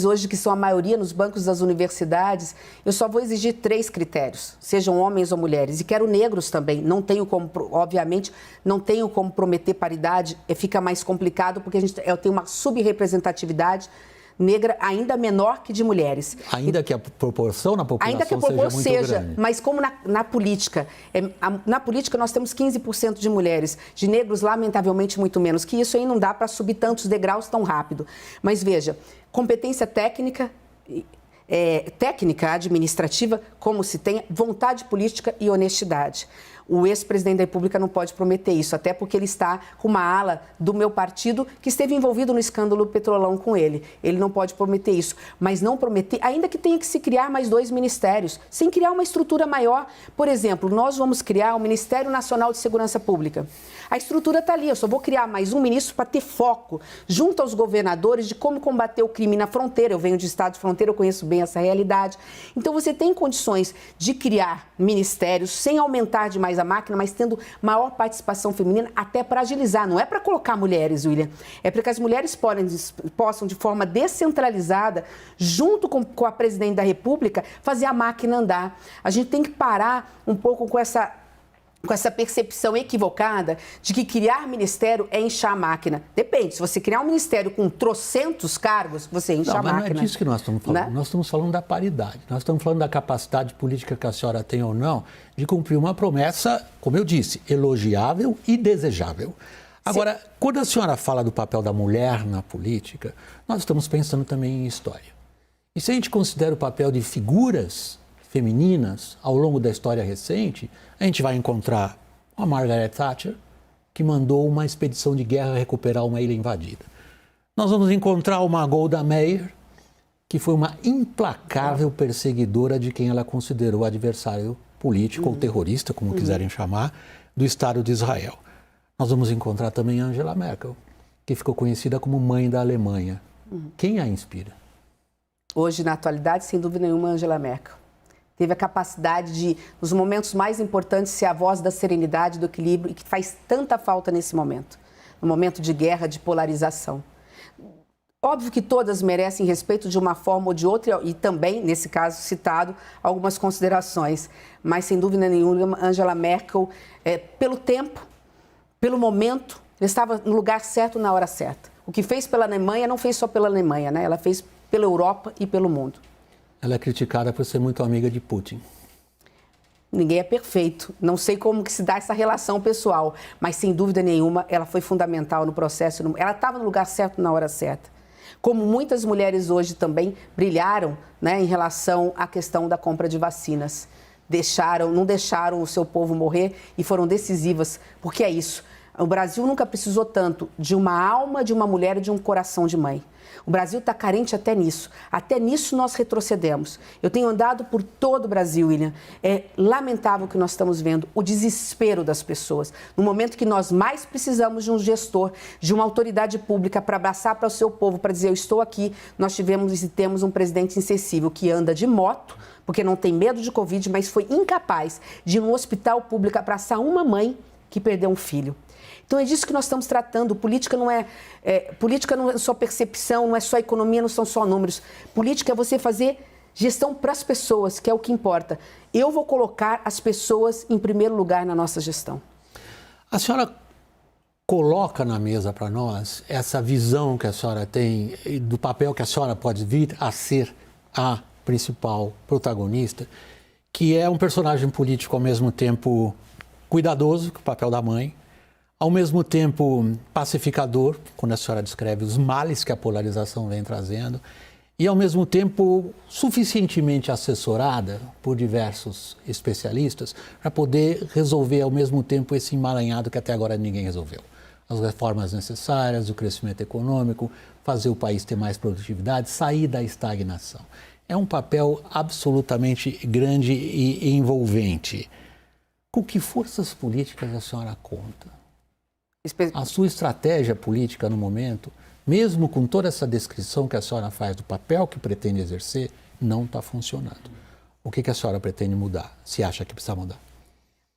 hoje que são a maioria nos bancos das universidades, eu só vou exigir 3 critérios, sejam homens ou mulheres. E quero negros também. Não tenho como, obviamente, não tenho como prometer paridade, fica mais complicado porque eu tenho uma subrepresentatividade negra ainda menor que de mulheres. Ainda que a proporção na população ainda que a proporção seja muito grande. Mas como na política, na política nós temos 15% de mulheres, de negros lamentavelmente muito menos, que isso aí não dá para subir tantos degraus tão rápido. Mas veja, competência técnica, administrativa, como se tem, vontade política e honestidade. O ex-presidente da República não pode prometer isso, até porque ele está com uma ala do meu partido que esteve envolvido no escândalo Petrolão com ele. Ele não pode prometer isso, mas não prometer, ainda que tenha que se criar mais 2 ministérios, sem criar uma estrutura maior. Por exemplo, nós vamos criar o Ministério Nacional de Segurança Pública. A estrutura está ali, eu só vou criar mais um ministro para ter foco, junto aos governadores, de como combater o crime na fronteira. Eu venho de estado de fronteira, eu conheço bem essa realidade. Então, você tem condições de criar ministérios sem aumentar demais a máquina, mas tendo maior participação feminina, até para agilizar. Não é para colocar mulheres, William, é para que as mulheres possam, de forma descentralizada, junto com a presidente da República, fazer a máquina andar. A gente tem que parar um pouco com essa com essa percepção equivocada de que criar ministério é inchar a máquina. Depende, se você criar um ministério com trocentos cargos, você incha a máquina. Mas não é disso que nós estamos falando. Né? Nós estamos falando da paridade. Nós estamos falando da capacidade política que a senhora tem ou não de cumprir uma promessa, como eu disse, elogiável e desejável. Agora, quando a senhora fala do papel da mulher na política, nós estamos pensando também em história. E se a gente considera o papel de figuras femininas ao longo da história recente, a gente vai encontrar a Margaret Thatcher, que mandou uma expedição de guerra recuperar uma ilha invadida. Nós vamos encontrar uma Golda Meir, que foi uma implacável perseguidora de quem ela considerou adversário político ou terrorista, como quiserem chamar, do Estado de Israel. Nós vamos encontrar também Angela Merkel, que ficou conhecida como mãe da Alemanha. Quem a inspira? Hoje, na atualidade, sem dúvida nenhuma, Angela Merkel. Teve a capacidade de, nos momentos mais importantes, ser a voz da serenidade, do equilíbrio, e que faz tanta falta nesse momento. No momento de guerra, de polarização. Óbvio que todas merecem respeito de uma forma ou de outra, e também, nesse caso citado, algumas considerações. Mas, sem dúvida nenhuma, Angela Merkel, pelo tempo, pelo momento, ela estava no lugar certo, na hora certa. O que fez pela Alemanha, não fez só pela Alemanha, né? Ela fez pela Europa e pelo mundo. Ela é criticada por ser muito amiga de Putin. Ninguém é perfeito. Não sei como que se dá essa relação pessoal, mas sem dúvida nenhuma ela foi fundamental no processo. Ela estava no lugar certo na hora certa. Como muitas mulheres hoje também brilharam, né, em relação à questão da compra de vacinas. Não deixaram o seu povo morrer e foram decisivas, porque é isso. O Brasil nunca precisou tanto de uma alma de uma mulher e de um coração de mãe. O Brasil está carente até nisso. Até nisso nós retrocedemos. Eu tenho andado por todo o Brasil, William. É lamentável o que nós estamos vendo, o desespero das pessoas. No momento que nós mais precisamos de um gestor, de uma autoridade pública para abraçar para o seu povo, para dizer eu estou aqui, nós tivemos e temos um presidente insensível que anda de moto, porque não tem medo de Covid, mas foi incapaz de ir no hospital público abraçar uma mãe que perdeu um filho. Então é disso que nós estamos tratando. Política não é só percepção, não é só economia, não são só números. Política é você fazer gestão para as pessoas, que é o que importa. Eu vou colocar as pessoas em primeiro lugar na nossa gestão. A senhora coloca na mesa para nós essa visão que a senhora tem do papel que a senhora pode vir a ser a principal protagonista, que é um personagem político ao mesmo tempo cuidadoso, que é o papel da mãe, ao mesmo tempo pacificador, quando a senhora descreve os males que a polarização vem trazendo, e ao mesmo tempo suficientemente assessorada por diversos especialistas para poder resolver ao mesmo tempo esse emaranhado que até agora ninguém resolveu. As reformas necessárias, o crescimento econômico, fazer o país ter mais produtividade, sair da estagnação. É um papel absolutamente grande e envolvente. Com que forças políticas a senhora conta? A sua estratégia política no momento, mesmo com toda essa descrição que a senhora faz do papel que pretende exercer, não está funcionando. O que a senhora pretende mudar, se acha que precisa mudar?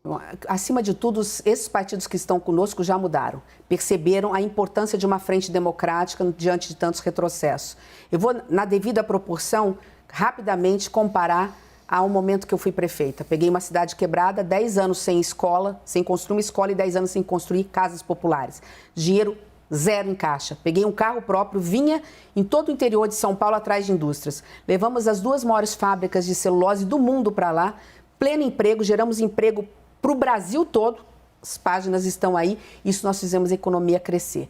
Bom, acima de tudo, esses partidos que estão conosco já mudaram, perceberam a importância de uma frente democrática diante de tantos retrocessos. Eu vou, na devida proporção, rapidamente comparar ao momento que eu fui prefeita. Peguei uma cidade quebrada, 10 anos sem escola, sem construir uma escola e 10 anos sem construir casas populares. Dinheiro zero em caixa. Peguei um carro próprio, vinha em todo o interior de São Paulo atrás de indústrias. Levamos as 2 maiores fábricas de celulose do mundo para lá, pleno emprego, geramos emprego para o Brasil todo. As páginas estão aí, isso nós fizemos a economia crescer.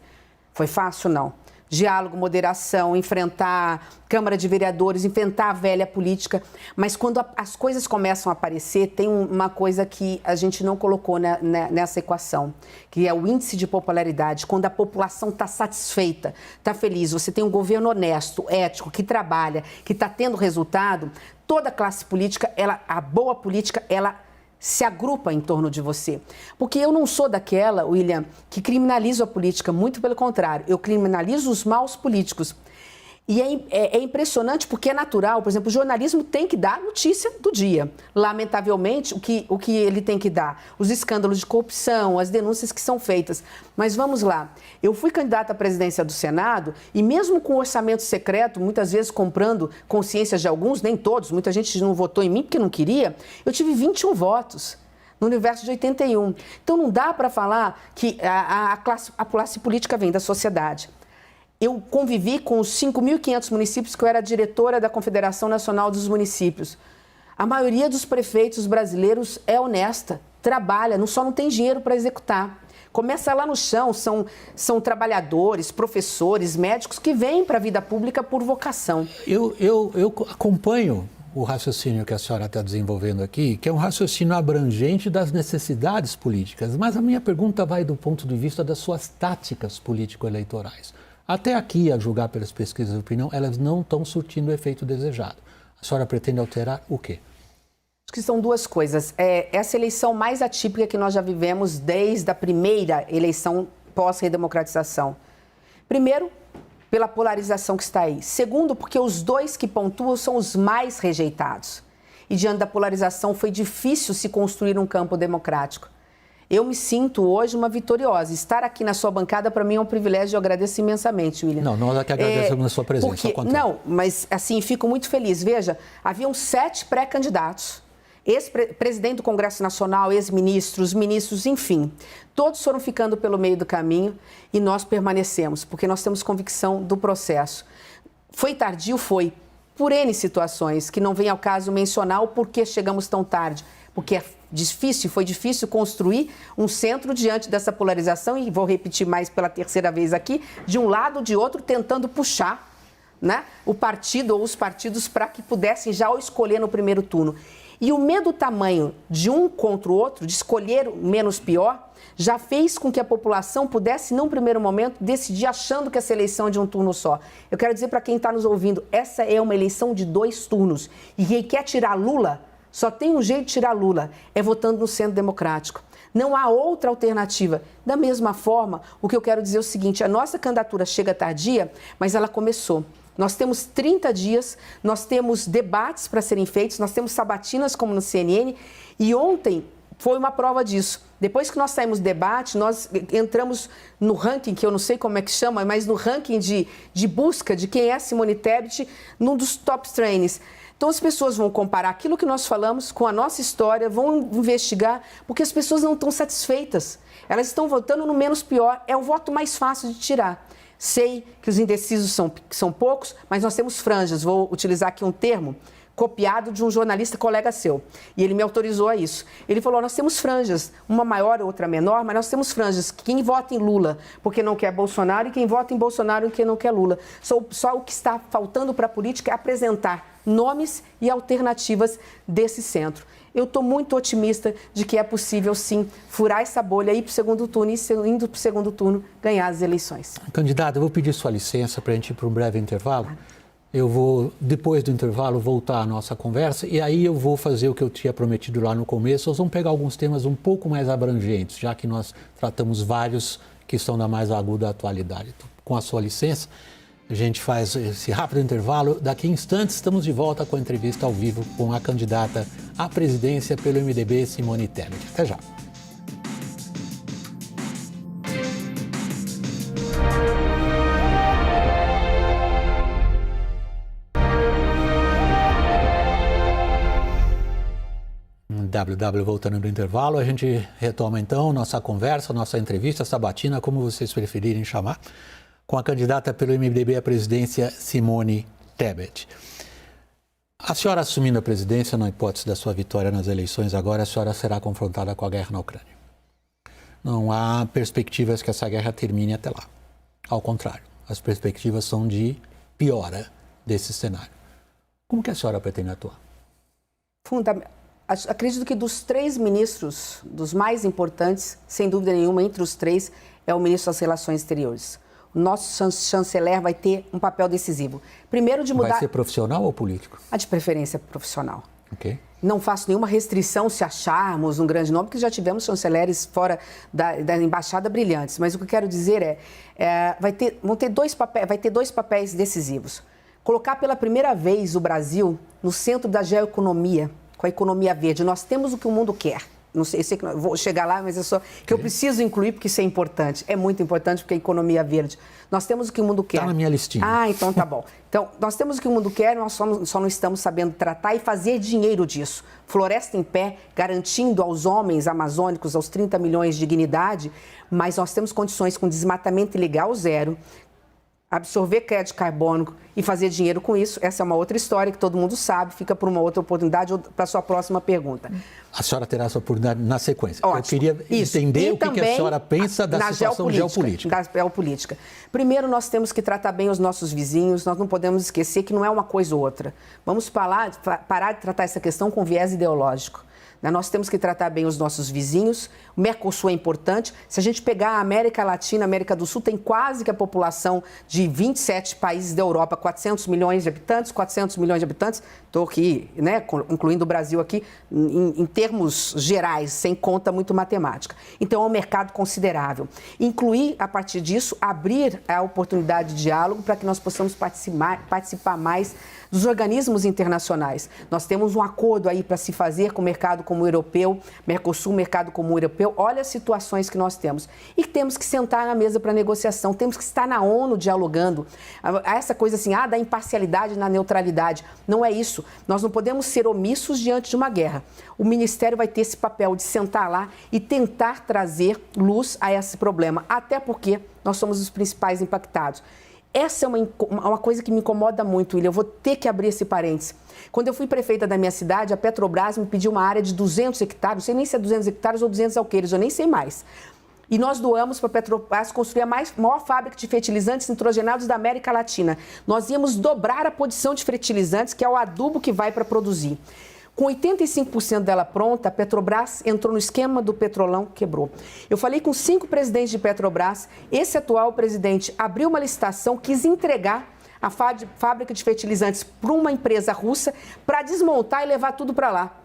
Foi fácil? Não. Diálogo, moderação, enfrentar Câmara de Vereadores, enfrentar a velha política. Mas quando as coisas começam a aparecer, tem uma coisa que a gente não colocou nessa equação, que é o índice de popularidade. Quando a população está satisfeita, está feliz, você tem um governo honesto, ético, que trabalha, que está tendo resultado, toda a classe política, a boa política, ela se agrupa em torno de você. Porque eu não sou daquela, William, que criminalizo a política, muito pelo contrário, eu criminalizo os maus políticos. E é impressionante porque é natural, por exemplo, o jornalismo tem que dar notícia do dia. Lamentavelmente, o que ele tem que dar? Os escândalos de corrupção, as denúncias que são feitas. Mas vamos lá, eu fui candidata à presidência do Senado e mesmo com orçamento secreto, muitas vezes comprando consciências de alguns, nem todos, muita gente não votou em mim porque não queria, eu tive 21 votos. no universo de 81. Então não dá para falar que a classe política vem da sociedade. Eu convivi com os 5.500 municípios que eu era diretora da Confederação Nacional dos Municípios. A maioria dos prefeitos brasileiros é honesta, trabalha, só não tem dinheiro para executar. Começa lá no chão, são trabalhadores, professores, médicos que vêm para a vida pública por vocação. Eu acompanho o raciocínio que a senhora está desenvolvendo aqui, que é um raciocínio abrangente das necessidades políticas, mas a minha pergunta vai do ponto de vista das suas táticas político-eleitorais. Até aqui, a julgar pelas pesquisas de opinião, elas não estão surtindo o efeito desejado. A senhora pretende alterar o quê? Acho que são duas coisas. Essa eleição mais atípica que nós já vivemos desde a primeira eleição pós-redemocratização. Primeiro, pela polarização que está aí. Segundo, porque os dois que pontuam são os mais rejeitados. E diante da polarização foi difícil se construir um campo democrático. Eu me sinto hoje uma vitoriosa. Estar aqui na sua bancada, para mim, é um privilégio e eu agradeço imensamente, William. Não, nós aqui agradecemos a sua presença. Não, mas assim, fico muito feliz. Veja, haviam 7 pré-candidatos. Ex-presidente do Congresso Nacional, ex-ministros, ministros, enfim. Todos foram ficando pelo meio do caminho e nós permanecemos, porque nós temos convicção do processo. Foi tardio? Foi. Por N situações, que não vem ao caso mencionar o porquê chegamos tão tarde. Porque foi difícil construir um centro diante dessa polarização, e vou repetir mais pela terceira vez aqui, de um lado ou de outro, tentando puxar, né, o partido ou os partidos para que pudessem já escolher no primeiro turno. E o medo tamanho de um contra o outro, de escolher o menos pior, já fez com que a população pudesse, num primeiro momento, decidir achando que essa eleição é de um turno só. Eu quero dizer para quem está nos ouvindo, essa é uma eleição de 2 turnos. E quem quer tirar Lula, só tem um jeito de tirar Lula, é votando no Centro Democrático. Não há outra alternativa. Da mesma forma, o que eu quero dizer é o seguinte, a nossa candidatura chega tardia, mas ela começou. Nós temos 30 dias, nós temos debates para serem feitos, nós temos sabatinas como no CNN, e ontem foi uma prova disso. Depois que nós saímos do debate, nós entramos no ranking, que eu não sei como é que chama, mas no ranking de busca de quem é Simone Tebet, num dos top trends. Então as pessoas vão comparar aquilo que nós falamos com a nossa história, vão investigar, porque as pessoas não estão satisfeitas. Elas estão votando no menos pior, é o voto mais fácil de tirar. Sei que os indecisos são poucos, mas nós temos franjas. Vou utilizar aqui um termo copiado de um jornalista colega seu. E ele me autorizou a isso. Ele falou, nós temos franjas, uma maior, outra menor, mas nós temos franjas. Quem vota em Lula porque não quer Bolsonaro e quem vota em Bolsonaro porque não quer Lula. Só o que está faltando para a política é apresentar nomes e alternativas desse centro. Eu estou muito otimista de que é possível, sim, furar essa bolha, ir para o segundo turno e, indo para o segundo turno, ganhar as eleições. Candidata, eu vou pedir sua licença para a gente ir para um breve intervalo. Eu vou, depois do intervalo, voltar à nossa conversa e aí eu vou fazer o que eu tinha prometido lá no começo. Nós vamos pegar alguns temas um pouco mais abrangentes, já que nós tratamos vários que são da mais aguda atualidade. Então, com a sua licença, a gente faz esse rápido intervalo. Daqui a instantes estamos de volta com a entrevista ao vivo com a candidata à presidência pelo MDB, Simone Tebet. Até já. Voltando do intervalo, a gente retoma então nossa conversa, nossa entrevista, sabatina, como vocês preferirem chamar, com a candidata pelo MDB à presidência, Simone Tebet. A senhora assumindo a presidência, na hipótese da sua vitória nas eleições agora, a senhora será confrontada com a guerra na Ucrânia. Não há perspectivas que essa guerra termine até lá. Ao contrário, as perspectivas são de piora desse cenário. Como que a senhora pretende atuar? Acredito que dos 3 ministros, dos mais importantes, sem dúvida nenhuma, entre os 3, é o ministro das Relações Exteriores. O nosso chanceler vai ter um papel decisivo. Primeiro de mudar... Vai ser profissional ou político? De preferência profissional. Ok. Não faço nenhuma restrição se acharmos um grande nome, porque já tivemos chanceleres fora da embaixada brilhantes. Mas o que eu quero dizer vai ter 2 papéis decisivos. Colocar pela primeira vez o Brasil no centro da geoeconomia, com a economia verde. Nós temos o que o mundo quer. não sei, eu sei que não, vou chegar lá, mas eu preciso incluir porque isso é importante. É muito importante porque a economia verde. Nós temos o que o mundo quer. Está na minha listinha. Ah, então tá bom. Então, nós temos o que o mundo quer, nós só não estamos sabendo tratar e fazer dinheiro disso. Floresta em pé, garantindo aos homens amazônicos, aos 30 milhões de dignidade, mas nós temos condições com desmatamento ilegal zero, absorver crédito carbônico e fazer dinheiro com isso. Essa é uma outra história que todo mundo sabe, fica para uma outra oportunidade ou para a sua próxima pergunta. A senhora terá essa oportunidade na sequência. Ótimo. Eu queria entender o que a senhora pensa da situação geopolítica. Da geopolítica. Primeiro, nós temos que tratar bem os nossos vizinhos, nós não podemos esquecer que não é uma coisa ou outra. Vamos parar de tratar essa questão com viés ideológico. Nós temos que tratar bem os nossos vizinhos. O Mercosul é importante. Se a gente pegar a América Latina, a América do Sul, tem quase que a população de 27 países da Europa, 400 milhões de habitantes, estou aqui, né, incluindo o Brasil aqui, em termos gerais, sem conta muito matemática. Então, é um mercado considerável. Incluir, a partir disso, abrir a oportunidade de diálogo para que nós possamos participar mais dos organismos internacionais. Nós temos um acordo aí para se fazer com o mercado comum europeu, Mercosul, mercado comum europeu. Olha as situações que nós temos. E temos que sentar na mesa para negociação, temos que estar na ONU dialogando. Essa coisa assim, da imparcialidade na neutralidade. Não é isso. Nós não podemos ser omissos diante de uma guerra. O Ministério vai ter esse papel de sentar lá e tentar trazer luz a esse problema, até porque nós somos os principais impactados. Essa é uma coisa que me incomoda muito, William. Eu vou ter que abrir esse parênteses. Quando eu fui prefeita da minha cidade, a Petrobras me pediu uma área de 200 hectares, não sei nem se é 200 hectares ou 200 alqueires, eu nem sei mais. E nós doamos para a Petrobras construir a maior fábrica de fertilizantes nitrogenados da América Latina. Nós íamos dobrar a produção de fertilizantes, que é o adubo que vai para produzir. Com 85% dela pronta, a Petrobras entrou no esquema do Petrolão, quebrou. Eu falei com 5 presidentes de Petrobras, esse atual presidente abriu uma licitação, quis entregar a fábrica de fertilizantes para uma empresa russa para desmontar e levar tudo para lá.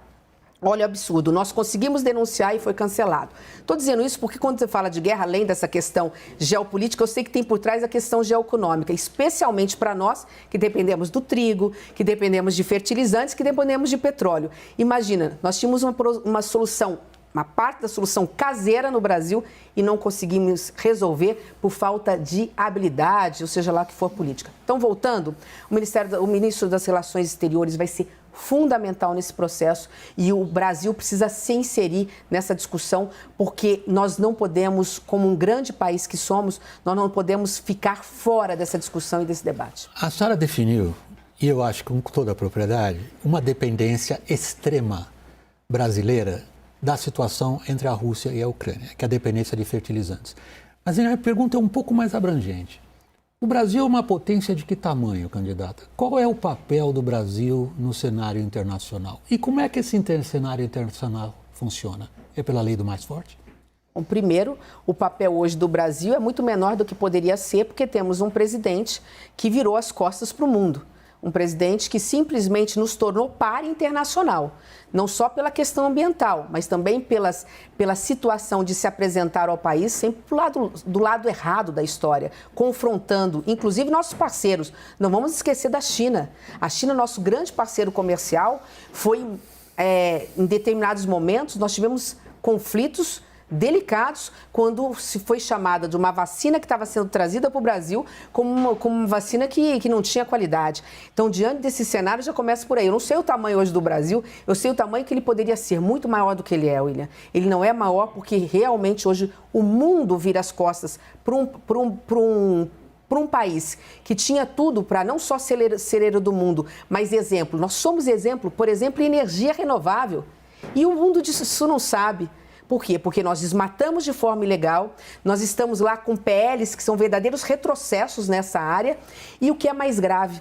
Olha o absurdo, nós conseguimos denunciar e foi cancelado. Estou dizendo isso porque quando você fala de guerra, além dessa questão geopolítica, eu sei que tem por trás a questão geoeconômica, especialmente para nós que dependemos do trigo, que dependemos de fertilizantes, que dependemos de petróleo. Imagina, nós tínhamos uma solução, uma parte da solução caseira no Brasil e não conseguimos resolver por falta de habilidade, ou seja lá o que for política. Então, voltando, o ministro das Relações Exteriores vai ser fundamental nesse processo e o Brasil precisa se inserir nessa discussão porque nós não podemos, como um grande país que somos, nós não podemos ficar fora dessa discussão e desse debate. A senhora definiu, e eu acho que com toda a propriedade, uma dependência extrema brasileira da situação entre a Rússia e a Ucrânia, que é a dependência de fertilizantes. Mas a minha pergunta é um pouco mais abrangente. O Brasil é uma potência de que tamanho, candidata? Qual é o papel do Brasil no cenário internacional? E como é que esse cenário internacional funciona? É pela lei do mais forte? Bom, primeiro, o papel hoje do Brasil é muito menor do que poderia ser, porque temos um presidente que virou as costas para o mundo. Um presidente que simplesmente nos tornou par internacional, não só pela questão ambiental, mas também pela situação de se apresentar ao país sempre do lado errado da história, confrontando, inclusive, nossos parceiros. Não vamos esquecer da China. A China, nosso grande parceiro comercial, foi, em determinados momentos, nós tivemos conflitos delicados quando se foi chamada de uma vacina que estava sendo trazida para o Brasil como uma vacina que não tinha qualidade. Então, diante desse cenário, já começa por aí. Eu não sei o tamanho hoje do Brasil, eu sei o tamanho que ele poderia ser, muito maior do que ele é, William. Ele não é maior porque realmente hoje o mundo vira as costas para um país que tinha tudo para não só ser celeiro do mundo, mas exemplo. Nós somos exemplo, por exemplo, em energia renovável. E o mundo disso não sabe. Por quê? Porque nós desmatamos de forma ilegal, nós estamos lá com PLs que são verdadeiros retrocessos nessa área e o que é mais grave,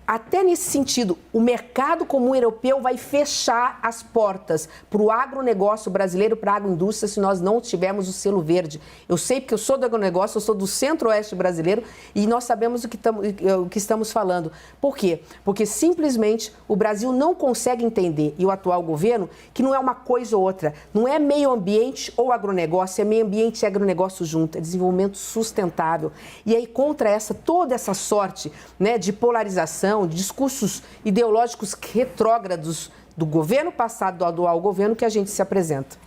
até nesse sentido, o mercado comum europeu vai fechar as portas para o agronegócio brasileiro, para a agroindústria, se nós não tivermos o selo verde. Eu sei porque eu sou do agronegócio, eu sou do centro-oeste brasileiro e nós sabemos o que estamos falando. Por quê? Porque simplesmente o Brasil não consegue entender, e o atual governo, que não é uma coisa ou outra. Não é meio ambiente ou agronegócio, é meio ambiente e agronegócio junto, é desenvolvimento sustentável. E aí, contra toda essa sorte, né, de polarização, de discursos ideológicos retrógrados do governo passado, do atual governo, que a gente se apresenta.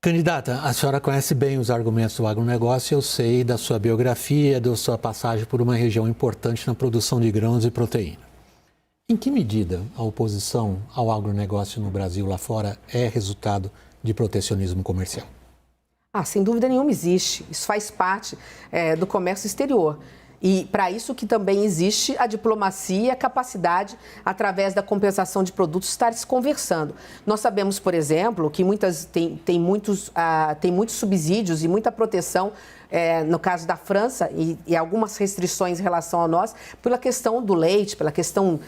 Candidata, a senhora conhece bem os argumentos do agronegócio, eu sei da sua biografia, da sua passagem por uma região importante na produção de grãos e proteína. Em que medida a oposição ao agronegócio no Brasil lá fora é resultado de protecionismo comercial? Sem dúvida nenhuma existe. Isso faz parte do comércio exterior. E para isso que também existe a diplomacia e a capacidade, através da compensação de produtos, estar se conversando. Nós sabemos, por exemplo, que tem muitos subsídios e muita proteção, no caso da França, e algumas restrições em relação a nós, pela questão do leite, pela questão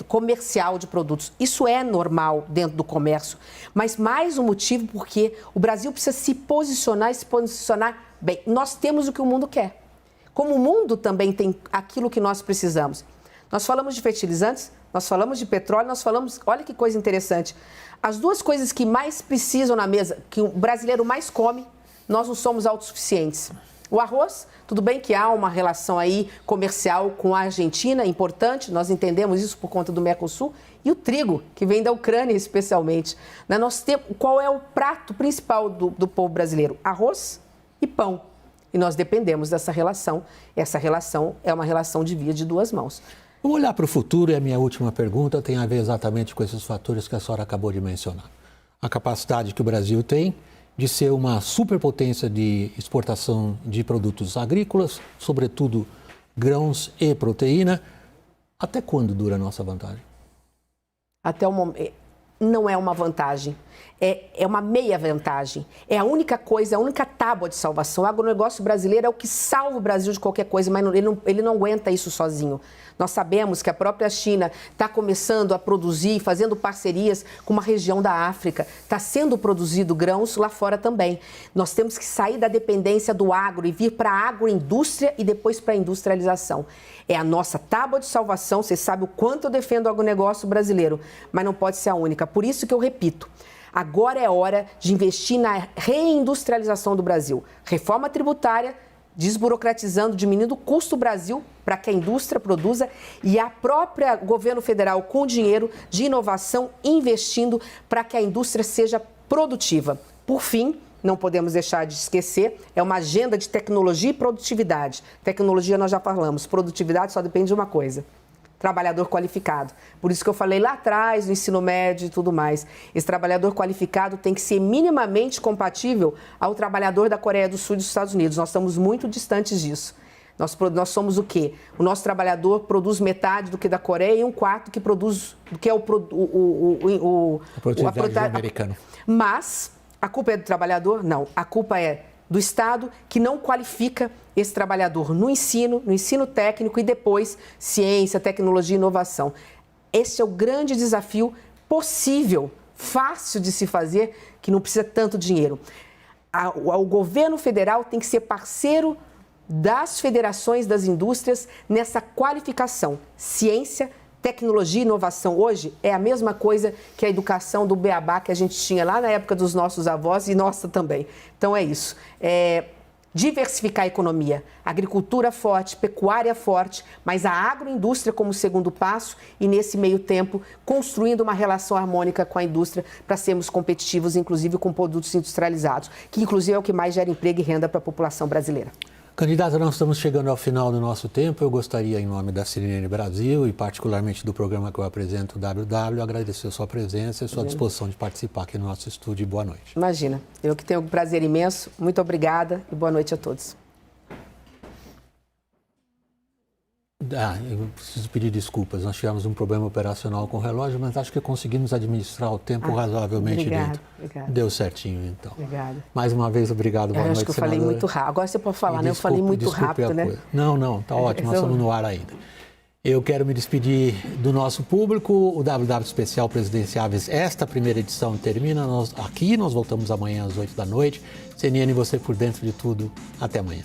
comercial de produtos. Isso é normal dentro do comércio, mas mais um motivo porque o Brasil precisa se posicionar bem. Nós temos o que o mundo quer. Como o mundo também tem aquilo que nós precisamos. Nós falamos de fertilizantes, nós falamos de petróleo, nós falamos... Olha que coisa interessante. As duas coisas que mais precisam na mesa, que o brasileiro mais come, nós não somos autossuficientes. O arroz, tudo bem que há uma relação aí comercial com a Argentina, importante, nós entendemos isso por conta do Mercosul, e o trigo, que vem da Ucrânia especialmente. Nós temos, qual é o prato principal do povo brasileiro? Arroz e pão. E nós dependemos dessa relação. Essa relação é uma relação de via de duas mãos. Vamos olhar para o futuro e a minha última pergunta tem a ver exatamente com esses fatores que a senhora acabou de mencionar. A capacidade que o Brasil tem de ser uma superpotência de exportação de produtos agrícolas, sobretudo grãos e proteína. Até quando dura a nossa vantagem? Até o momento. Não é uma vantagem, é uma meia vantagem. É a única coisa, a única tábua de salvação. O agronegócio brasileiro é o que salva o Brasil de qualquer coisa, mas ele não aguenta isso sozinho. Nós sabemos que a própria China está começando a produzir, fazendo parcerias com uma região da África. Está sendo produzido grãos lá fora também. Nós temos que sair da dependência do agro e vir para a agroindústria e depois para a industrialização. É a nossa tábua de salvação. Você sabe o quanto eu defendo o agronegócio brasileiro, mas não pode ser a única. Por isso que eu repito, agora é hora de investir na reindustrialização do Brasil. Reforma tributária, desburocratizando, diminuindo o custo do Brasil para que a indústria produza e a própria governo federal com dinheiro de inovação investindo para que a indústria seja produtiva. Por fim, não podemos deixar de esquecer, é uma agenda de tecnologia e produtividade. Tecnologia nós já falamos, produtividade só depende de uma coisa: trabalhador qualificado. Por isso que eu falei lá atrás, no ensino médio e tudo mais. Esse trabalhador qualificado tem que ser minimamente compatível ao trabalhador da Coreia do Sul e dos Estados Unidos. Nós estamos muito distantes disso. Nós somos o quê? O nosso trabalhador produz metade do que da Coreia e um quarto que produz do que é a produtividade americana. Mas a culpa é do trabalhador? Não. A culpa é do Estado, que não qualifica esse trabalhador no ensino técnico e depois ciência, tecnologia e inovação. Esse é o grande desafio possível, fácil de se fazer, que não precisa tanto dinheiro. O governo federal tem que ser parceiro das federações das indústrias nessa qualificação. Ciência, tecnologia e inovação hoje é a mesma coisa que a educação do beabá que a gente tinha lá na época dos nossos avós e nossa também. Então é isso. Diversificar a economia, agricultura forte, pecuária forte, mas a agroindústria como segundo passo e nesse meio tempo construindo uma relação harmônica com a indústria para sermos competitivos, inclusive com produtos industrializados, que inclusive é o que mais gera emprego e renda para a população brasileira. Candidata, nós estamos chegando ao final do nosso tempo. Eu gostaria, em nome da CNN Brasil e particularmente do programa que eu apresento, o WW, agradecer a sua presença e a sua disposição de participar aqui no nosso estúdio. Boa noite. Imagina, eu que tenho um prazer imenso. Muito obrigada e boa noite a todos. Eu preciso pedir desculpas. Nós tivemos um problema operacional com o relógio, mas acho que conseguimos administrar o tempo razoavelmente dentro. Obrigada. Deu certinho, então. Obrigada. Mais uma vez, obrigado. Boa noite, acho que eu falei muito rápido. Agora você pode falar, né? Eu falei muito rápido, né? Não, tá ótimo. Nós estamos no ar ainda. Eu quero me despedir do nosso público. O WW Especial Presidenciáveis, esta primeira edição termina. Nós voltamos amanhã às 8 da noite. CNN, você por dentro de tudo. Até amanhã.